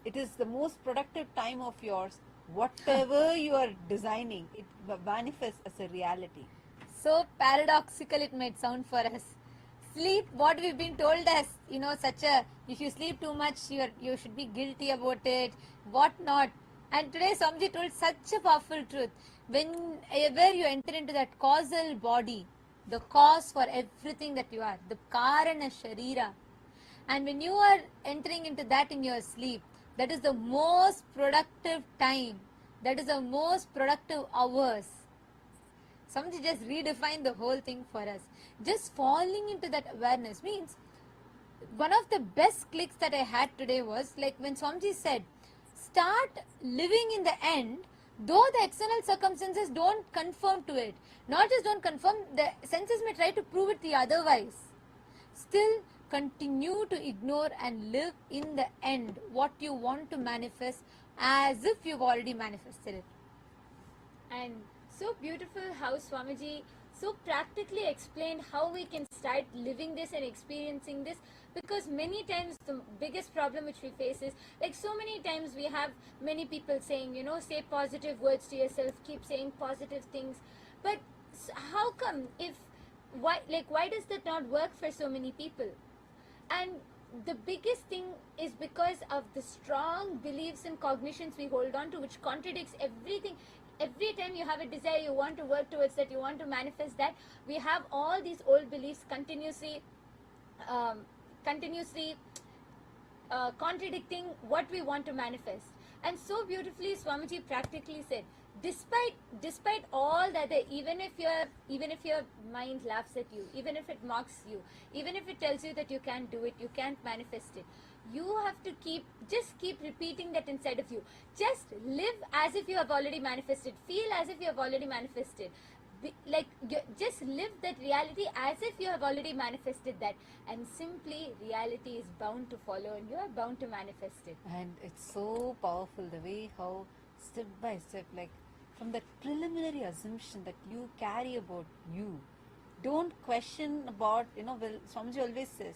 it is the most productive time of yours. Whatever you are designing, it manifests as a reality. So paradoxical it might sound for us. Sleep, what we've been told as, such a, if you sleep too much, you should be guilty about it, what not. And today Swamiji told such a powerful truth. Whenever you enter into that causal body, the cause for everything that you are, the Karana Sharira, and when you are entering into that in your sleep, that is the most productive time, that is the most productive hours. Somebody just redefine the whole thing for us. Just falling into that awareness means, one of the best clicks that I had today was like when Swamiji said, start living in the end, though the external circumstances don't conform to it. Not just don't conform, the senses may try to prove it the otherwise. Still continue to ignore and live in the end what you want to manifest as if you've already manifested it. And so beautiful how Swamiji so practically explained how we can start living this and experiencing this, because many times the biggest problem which we face is, like so many times we have many people saying, say positive words to yourself, keep saying positive things, but how come why does that not work for so many people? And the biggest thing is because of the strong beliefs and cognitions we hold on to, which contradicts everything. Every time you have a desire, you want to work towards that, you want to manifest that, we have all these old beliefs continuously contradicting what we want to manifest. And so beautifully Swamiji practically said, despite all that, even if your mind laughs at you, even if it mocks you, even if it tells you that you can't do it, you can't manifest it, you have to keep repeating that inside of you. Just live as if you have already manifested, feel as if you have already manifested, just live that reality as if you have already manifested that, and simply reality is bound to follow and you are bound to manifest it. And it's so powerful the way how step by step, like from the preliminary assumption that you carry about you, don't question about, Swamiji always says,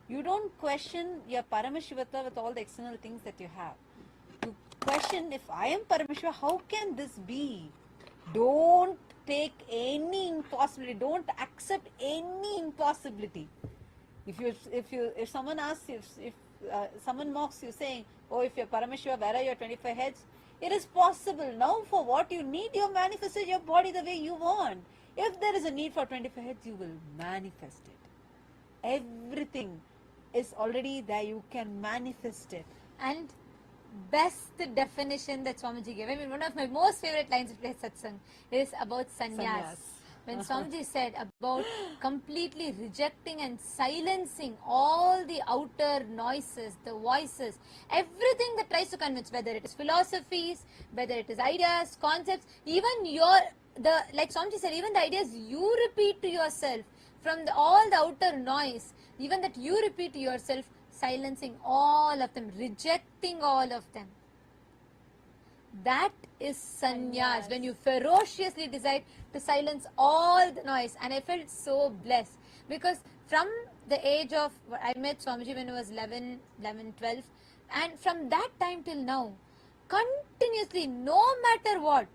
you don't question your Paramashivata with all the external things that you have. You question, if I am Paramashiva, how can this be? Don't take any impossibility. Don't accept any impossibility. If someone asks you, if someone mocks you saying, oh, if you're Paramashiva, where are your 25 heads? It is possible. Now for what you need, you manifested your body the way you want. If there is a need for 25 heads, you will manifest it. Everything is already there. You can manifest it. And best definition that Swamiji gave, one of my most favorite lines of Satsang is about sannyas. When Swamiji said about completely rejecting and silencing all the outer noises, the voices, everything that tries to convince, whether it is philosophies, whether it is ideas, concepts, even like Swamiji said, even the ideas you repeat to yourself from all the outer noise, even that you repeat to yourself, silencing all of them, rejecting all of them. That is sannyas, when you ferociously decide to silence all the noise. And I felt so blessed, because from the age of, I met Swamiji when I was 11, 12, and from that time till now, continuously, no matter what,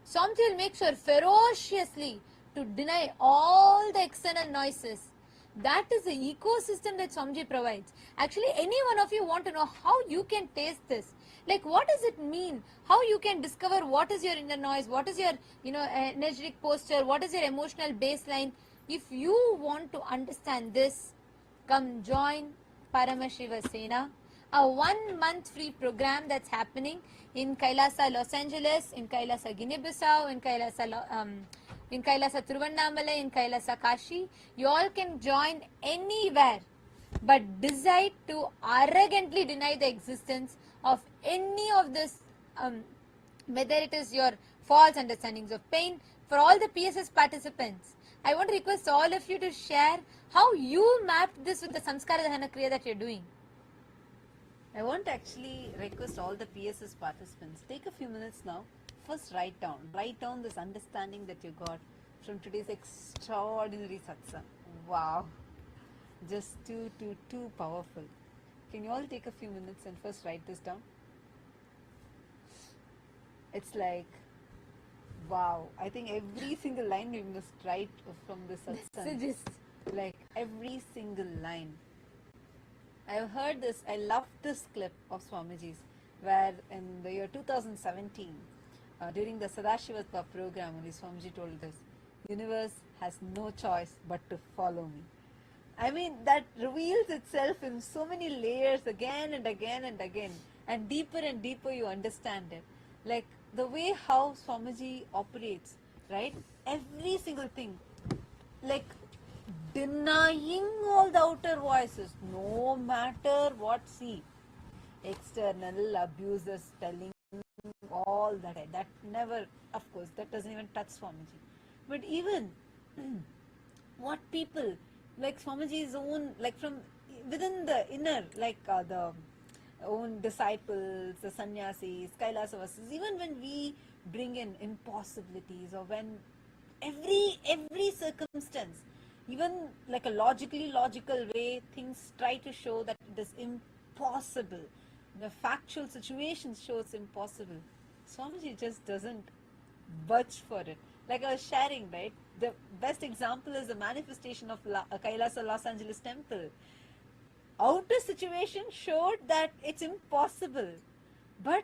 Swamiji will make sure ferociously to deny all the external noises. That is the ecosystem that Swamiji provides. Actually, any one of you want to know how you can taste this. Like, what does it mean? How you can discover what is your inner noise, what is your, energetic posture, what is your emotional baseline. If you want to understand this, come join Paramashiva Sena, a 1 month free program that's happening in Kailasa, Los Angeles, in Kailasa, Guinea-Bissau, in Kailasa Thiruvannamalai, in Kailasa Kashi. You all can join anywhere, but decide to arrogantly deny the existence of any of this, whether it is your false understandings of pain. For all the PSS participants, I want to request all of you to share how you mapped this with the Samskara Dahana Kriya that you're doing. I want to actually request all the PSS participants, take a few minutes now. First write down this understanding that you got from today's extraordinary satsang. Wow. Just too powerful. Can you all take a few minutes and first write this down? It's like, wow. I think every single line we must write from the satsang. Messages. Like every single line. I've heard this, I love this clip of Swamiji's, where in the year 2017, during the Sadashivatva program, only Swamiji told us, universe has no choice but to follow me. I mean, that reveals itself in so many layers again and again and again, and deeper you understand it. Like the way how Swamiji operates, right? Every single thing, like denying all the outer voices, no matter what. See, external abuses, telling all that never, of course, that doesn't even touch Swamiji. But even what people, like Swamiji's own, like from within the inner, like the own disciples, the sannyasis, Kailasa'S, even when we bring in impossibilities, or when every circumstance, even like a logical way, things try to show that it is impossible. The factual situation shows impossible. Swamiji just doesn't budge for it. Like I was sharing, right? The best example is the manifestation of Kailasa Los Angeles temple. Outer situation showed that it's impossible, but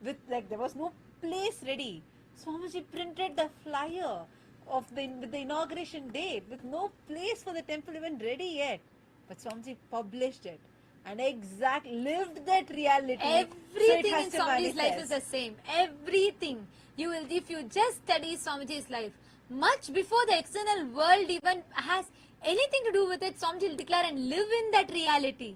with like there was no place ready. Swamiji printed the flyer of with the inauguration date with no place for the temple even ready yet. But Swamiji published it and lived that reality. Everything in Swamiji's life is the same. Everything. You will, if you just study Swamiji's life, much before the external world even has anything to do with it, Swamiji will declare and live in that reality.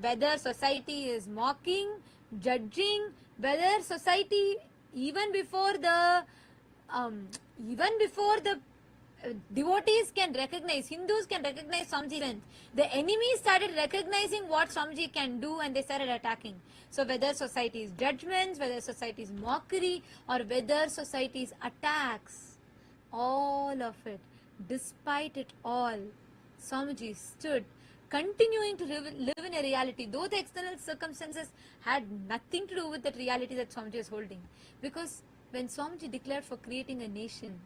Whether society is mocking, judging, whether society even before the devotees can recognize, Hindus can recognize Swamiji's strength, the enemy started recognizing what Swamiji can do and they started attacking. So whether society's judgments, whether society's mockery, or whether society's attacks, all of it, despite it all, Swamiji stood, continuing to live in a reality, though the external circumstances had nothing to do with that reality that Swamiji was holding. Because when Swamiji declared for creating a nation,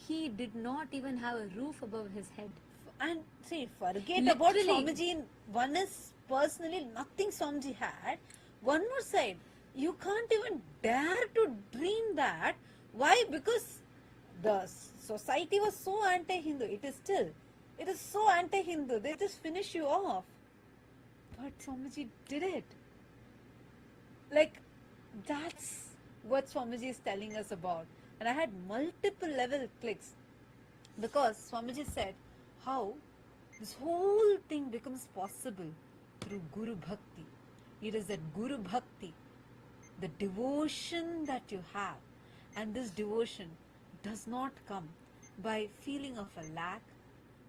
he did not even have a roof above his head. And see, forget about Swamiji. One is personally nothing Swamiji had. One more side, you can't even dare to dream that. Why? Because the society was so anti-Hindu. It is still. It is so anti-Hindu. They just finish you off. But Swamiji did it. Like, that's what Swamiji is telling us about. And I had multiple level clicks. Because Swamiji said how this whole thing becomes possible through Guru Bhakti. It is that Guru Bhakti, the devotion that you have. And this devotion does not come by feeling of a lack.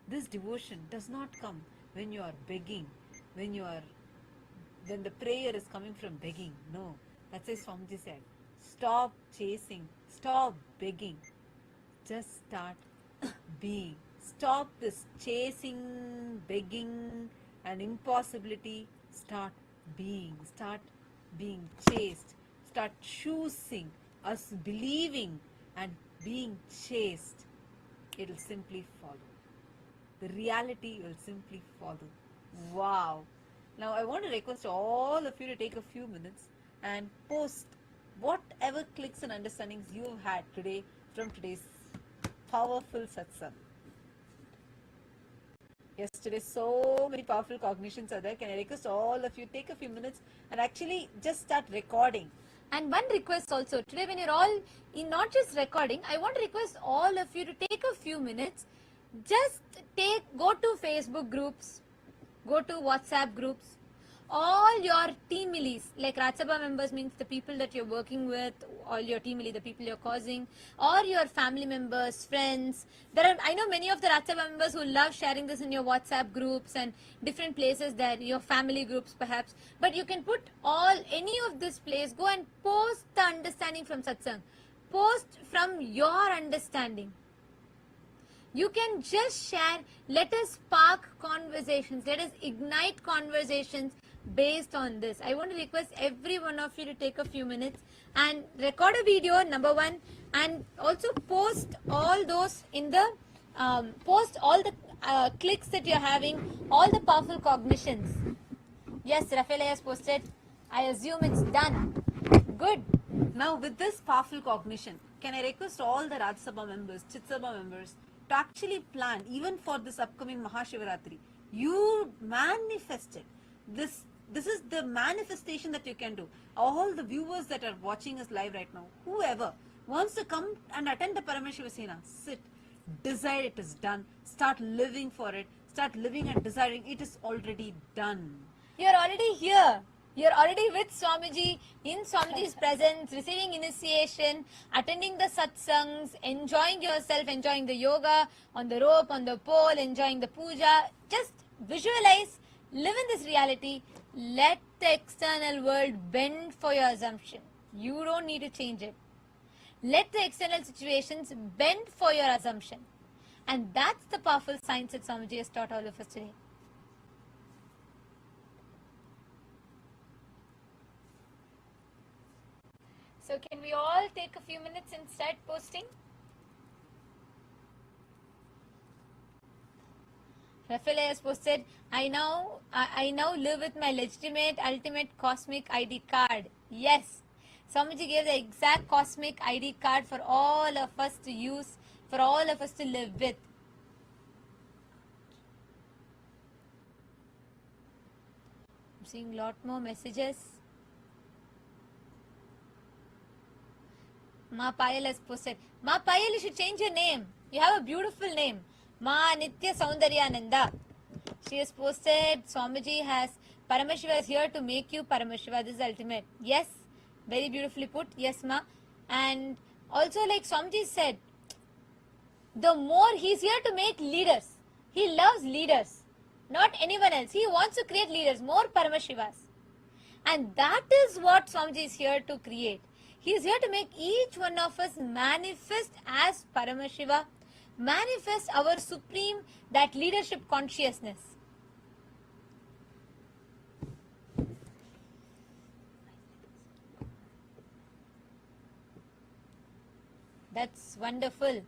This devotion does not come when you are begging, when the prayer is coming from begging. No, that's why Swamiji said, stop chasing, stop begging, just start being. Stop this chasing, begging and impossibility. Start being chased. Start choosing, us believing and being chased. It will simply follow. The reality will simply follow. Wow. Now I want to request all of you to take a few minutes and post whatever clicks and understandings you have had today from today's powerful satsang. Yesterday, so many powerful cognitions are there. Can I request all of you take a few minutes and actually just start recording? And one request also, today when you're all in not just recording, I want to request all of you to take a few minutes, just go to Facebook groups, go to WhatsApp groups, all your team millies, like Rajya Sabha members means the people that you're working with, all your team milli, the people you're causing, or your family members, friends. I know many of the Rajya Sabha members who love sharing this in your WhatsApp groups and different places there, your family groups perhaps. But you can put any of this place, go and post the understanding from Satsang. Post from your understanding. You can just share. Let us spark conversations. Let us ignite conversations based on this. I want to request every one of you to take a few minutes and record a video, number one, and also post all those in the post all the clicks that you're having, all the powerful cognitions. Yes, Rafael has posted. I assume it's done. Good. Now, with this powerful cognition, can I request all the Rajya Sabha members, Chit Sabha members to actually plan, even for this upcoming Maha Shivaratri, you manifest it. This is the manifestation that you can do. All the viewers that are watching us live right now, whoever wants to come and attend the Paramashiva Sena, sit, desire it is done, start living for it, start living and desiring it is already done. You're already here. You're already with Swamiji, in Swamiji's presence, receiving initiation, attending the satsangs, enjoying yourself, enjoying the yoga, on the rope, on the pole, enjoying the puja. Just visualize, live in this reality. Let the external world bend for your assumption. You don't need to change it. Let the external situations bend for your assumption. And that's the powerful science that Swamiji has taught all of us today. So can we all take a few minutes and start posting? Rafael has posted, I now live with my legitimate, ultimate cosmic ID card. Yes. Swamiji gave the exact cosmic ID card for all of us to use, for all of us to live with. I'm seeing a lot more messages. Ma Payal has posted. Ma Payal, you should change your name. You have a beautiful name. Ma Nitya Saundaryananda. She has posted, Swamiji has, Paramashiva is here to make you Paramashiva. This is ultimate. Yes, very beautifully put. Yes, Ma. And also, like Swamiji said, the more he's here to make leaders. He loves leaders, not anyone else. He wants to create leaders, more Paramashivas. And that is what Swamiji is here to create. He is here to make each one of us manifest as Paramashiva, manifest our supreme, that leadership consciousness. That's wonderful.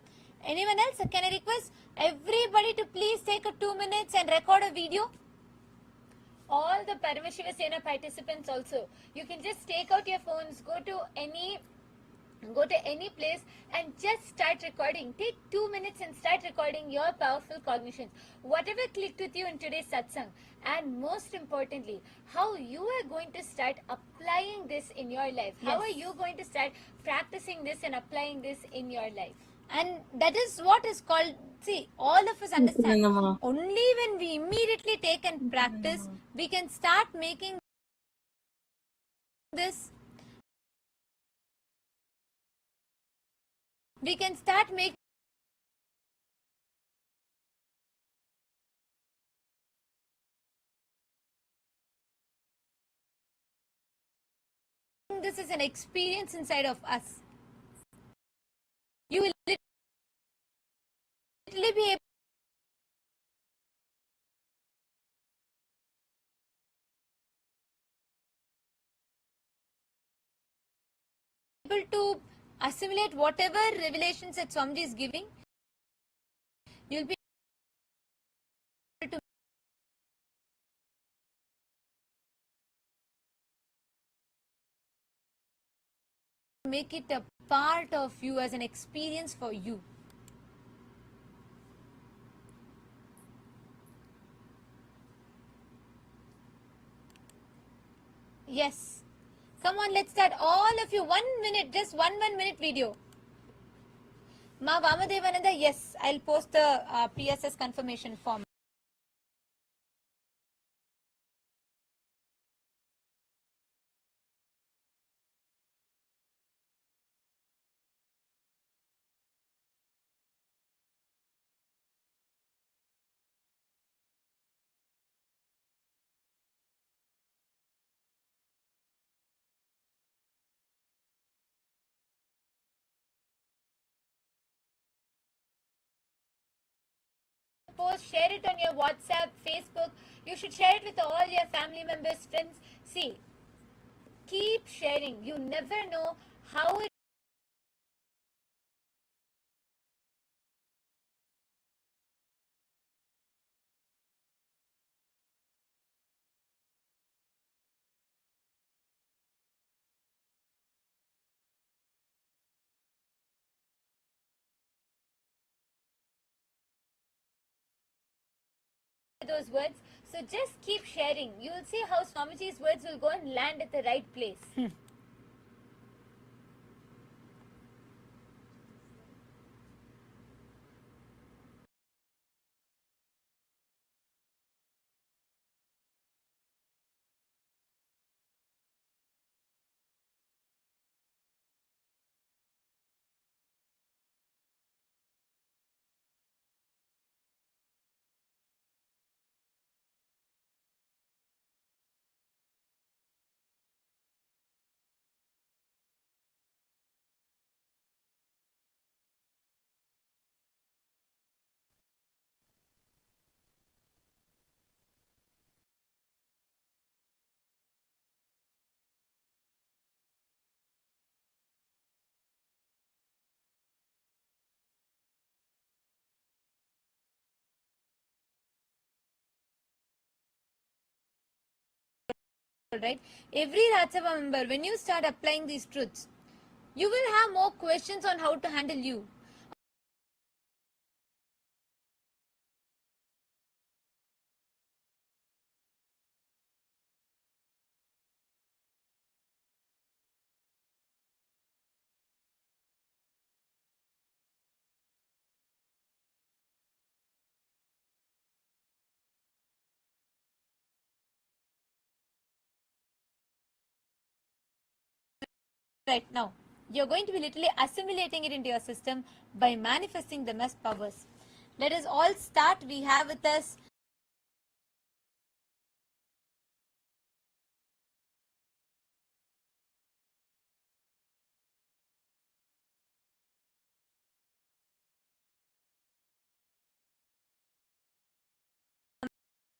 Anyone else? Can I request everybody to please take a 2 minutes and record a video? All the Paramashiva Sena participants also. You can just take out your phones, go to any place and just start recording. Take 2 minutes and start recording your powerful cognitions. Whatever clicked with you in today's satsang. And most importantly, how you are going to start applying this in your life. How are you going to start practicing this and applying this in your life? And that is what is called, see, all of us understand. Only when we immediately take and practice, we can start making this. We can start making this as an experience inside of us. You will literally be able to assimilate whatever revelations that Swamiji is giving. You'll be able to make it a part of you as an experience for you. Yes. Come on, let's start. All of you, 1 minute, just one minute video. Ma Vamadevananda, yes, I'll post the PSS confirmation form. share it on your WhatsApp, Facebook. You should share it with all your family members, friends. See, keep sharing. You never know how it those words. So just keep sharing. You will see how Swamiji's words will go and land at the right place. Right? Every Rajasabha member, when you start applying these truths, you will have more questions on how to handle you. Right now, you're going to be literally assimilating it into your system by manifesting them as powers. Let us all start. We have with us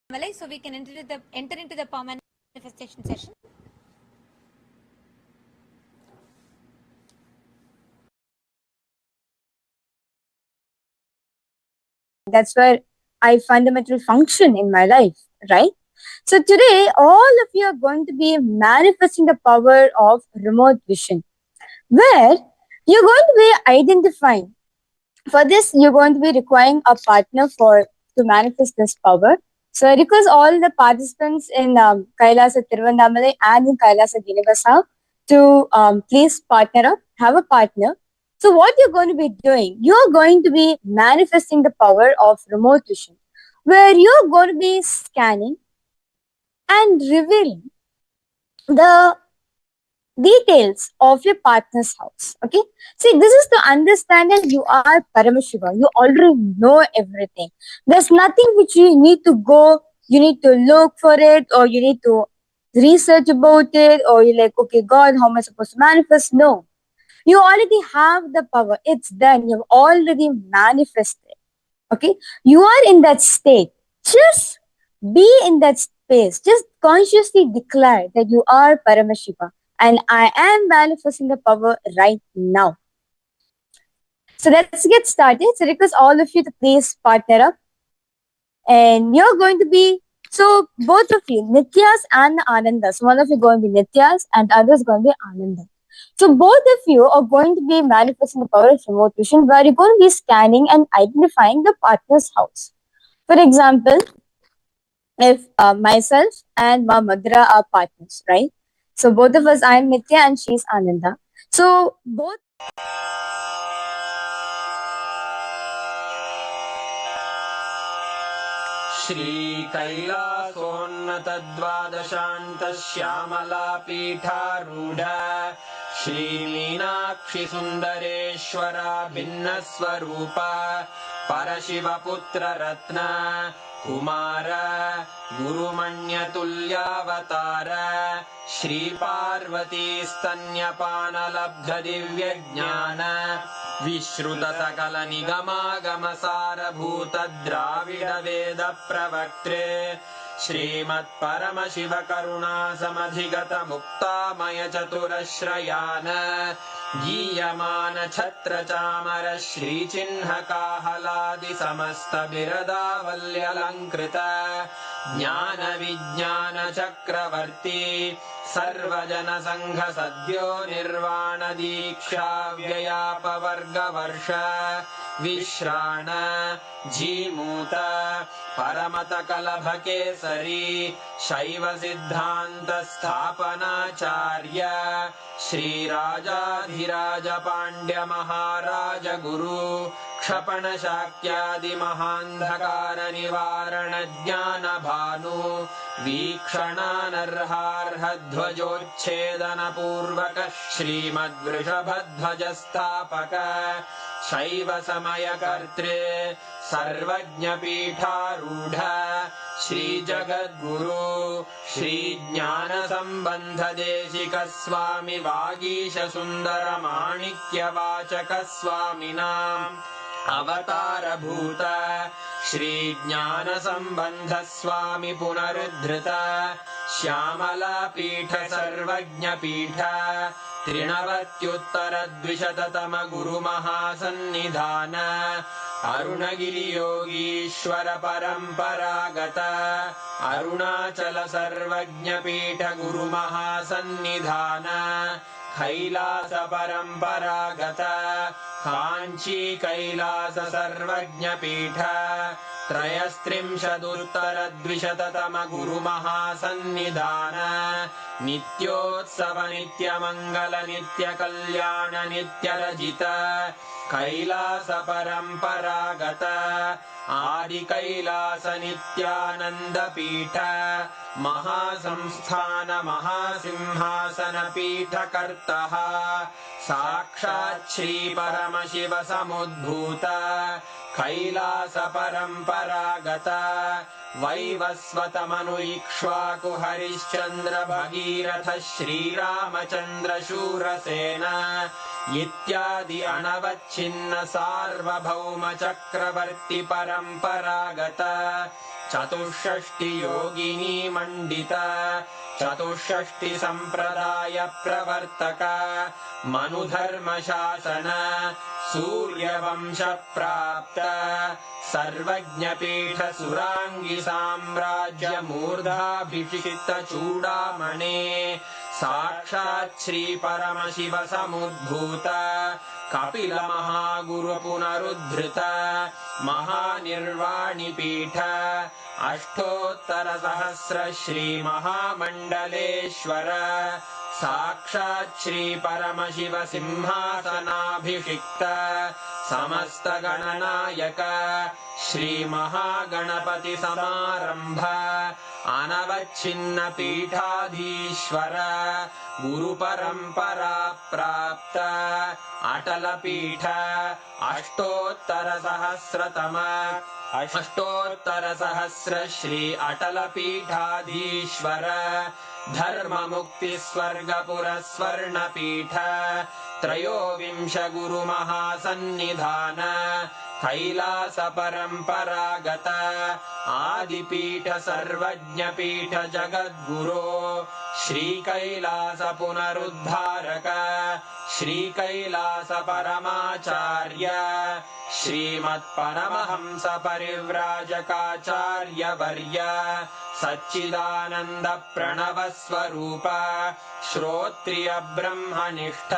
Malay, so we can enter into the power manifestation session. That's where I fundamentally function in my life, right? So today, all of you are going to be manifesting the power of remote vision, where you're going to be identifying. For this, you're going to be requiring a partner to manifest this power. So I request all the participants in Kailasa Tiruvannamale and in Kailasa Ginivasa to please partner up, have a partner. So what you're going to be doing, you're going to be manifesting the power of remote vision, where you're going to be scanning and revealing the details of your partner's house. Okay. See, this is to understand that you are Paramashiva. You already know everything. There's nothing which you need to go, you need to look for it, or you need to research about it, or you're like, okay, God, how am I supposed to manifest? No. You already have the power. It's done. You've already manifested. Okay. You are in that state. Just be in that space. Just consciously declare that you are Paramashiva and I am manifesting the power right now. So let's get started. So request all of you to please partner up. And you're going to be, so both of you, Nityas and Anandas. One of you going to be Nityas and the other is going to be Ananda. So both of you are going to be manifesting the power of remote vision, where you're going to be scanning and identifying the partner's house. For example, if myself and Ma Madra are partners, right? So both of us, I am Nitya and she's Ananda. So both. श्रीकैलासोन्नतद्वादशान्तश्यामलापीठारूढ श्रीमीनाक्षिसुन्दरेश्वरा भिन्नस्वरूपा परशिवपुत्ररत्न Kumar गुरुमण्यतुल्यावतार श्रीपार्वतीस्तन्यपानलब्ध दिव्यज्ञान विश्रुत सकल निगमागमसारभूत द्राविड वेद प्रवक्त्रे श्रीमत्परमशिव करुणा समधिगत मुक्तामय चतुरश्रयान गीयमान छत्र चामर श्रीचिह्न काहलादि समस्त बिरदावल्यलङ्कृत ज्ञान विज्ञान चक्रवर्ती सर्वजन संघ सद्यो निर्वाण दीक्षा व्ययापवर्गवर्ष विश्राण जीमूत परमत कलभ केसरी शैव सिद्धांत स्थापनाचार्य श्रीराजाधिराज पांड्य महाराज गुरु क्षपण शाक्यादि महांधकार निवारण ज्ञान भानु वीक्षणानर्हार्ह ध्वजोच्छेदन पूर्वक श्रीमद्वृषभध्वज स्थापक शैव समय कर्त्रे सर्वज्ञ पीठारूढ़ श्री जगद्गुरु श्री ज्ञान संबंध देशिक स्वामी वागीश सुंदर माणिक्य वाचक स्वामिनाम् अवतार भूत श्री ज्ञान संबंध स्वामी पुनरुद्धृत श्यामला पीठ सर्वज्ञ पीठ त्रिनवत्युत्तर द्विशततम गुरु महासन्निधान अरुणगिरि योगीश्वर परंपरागत अरुणाचल सर्वज्ञ पीठ गुरु महासन्निधान कैलास परंपरागत कांची कैलास सर्वज्ञ पीठ त्रयस्त्रिंशदुत्तर द्विशततम गुरु महासन्निधान नित्योत्सव नित्य मंगल नित्य कल्याण नित्य रजित कैलास परंपरागत आदि कैलास नित्यानंद पीठ महासंस्थान महासिंहासन पीठ कर्तः साक्षात् श्री परमशिव समुद्भूत कैलास परंपरागत वैवस्वत मनु इक्ष्वाकु हरिश्चंद्र भगीरथ श्रीरामचंद्र शूरसेन इत्यादि अनवच्छिन्न सार्वभौम चक्रवर्ती परंपरागत चतुष्षष्टि योगिनी मंडित चतुष्षष्टि संप्रदाय प्रवर्तक मनुधर्म शासन सूर्यवंश प्राप्त सर्वज्ञ पीठ सुरांगी साम्राज्य मूर्धाभिषिक्त चूड़ामणे साक्षात् श्री परमशिव समुद्भूत कपिल महागुरु पुनरुद्धृत महानिर्वाणि पीठ अष्टोत्तर सहस्र श्री महामंडलेश्वर साक्षात् श्री परमशिव सिंहासनाभिषिक्त समस्त गणनायक श्री महागणपति समारंभ अनवच्छिन्न पीठाधीश्वर गुरु परंपरा प्राप्त अटल पीठ अष्टोत्तर सहस्र श्री अटल पीठाधीश्वर धर्म मुक्ति स्वर्गपुर स्वर्ण पीठ त्रयोविंश गुरु महासन्निधान कैलास परंपरागत आदिपीठ सर्वज्ञ पीठ जगद्गुरो श्री कैलास पुनरुद्धारक श्री कैलास परमाचार्य श्रीमत्परमहंस परिव्राजकाचार्य वर्य सच्चिदानंद प्रणव स्वरूप श्रोत्रिय ब्रह्मनिष्ठ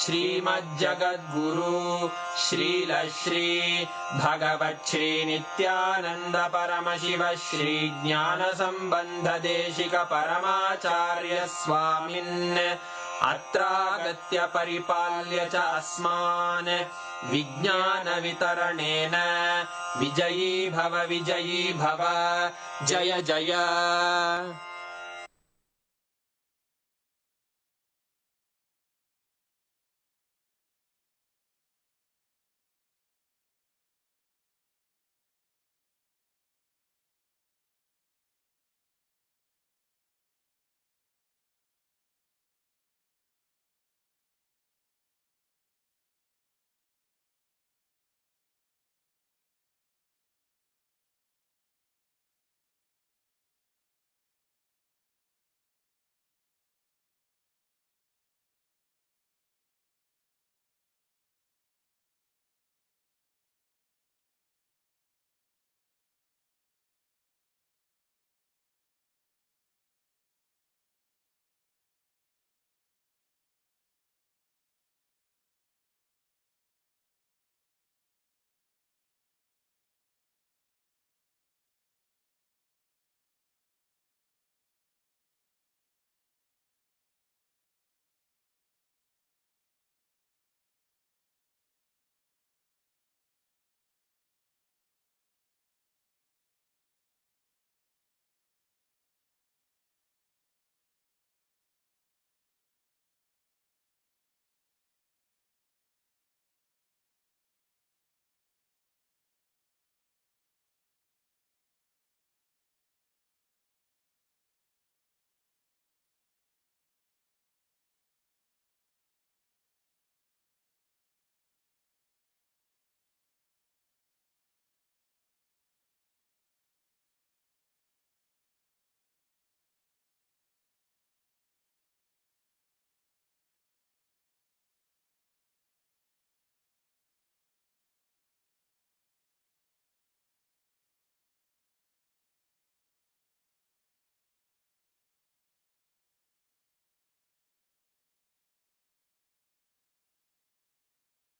श्रीमज्जगद्गुरु श्रील श्री भगवत् श्री नित्यानंद परमशिव श्री ज्ञान संबंध देशिक परमाचार्य स्वामिन् अत्रागत्य परिपाल्य च अस्मान् विज्ञान वितरणेन विजयी भव जय जय।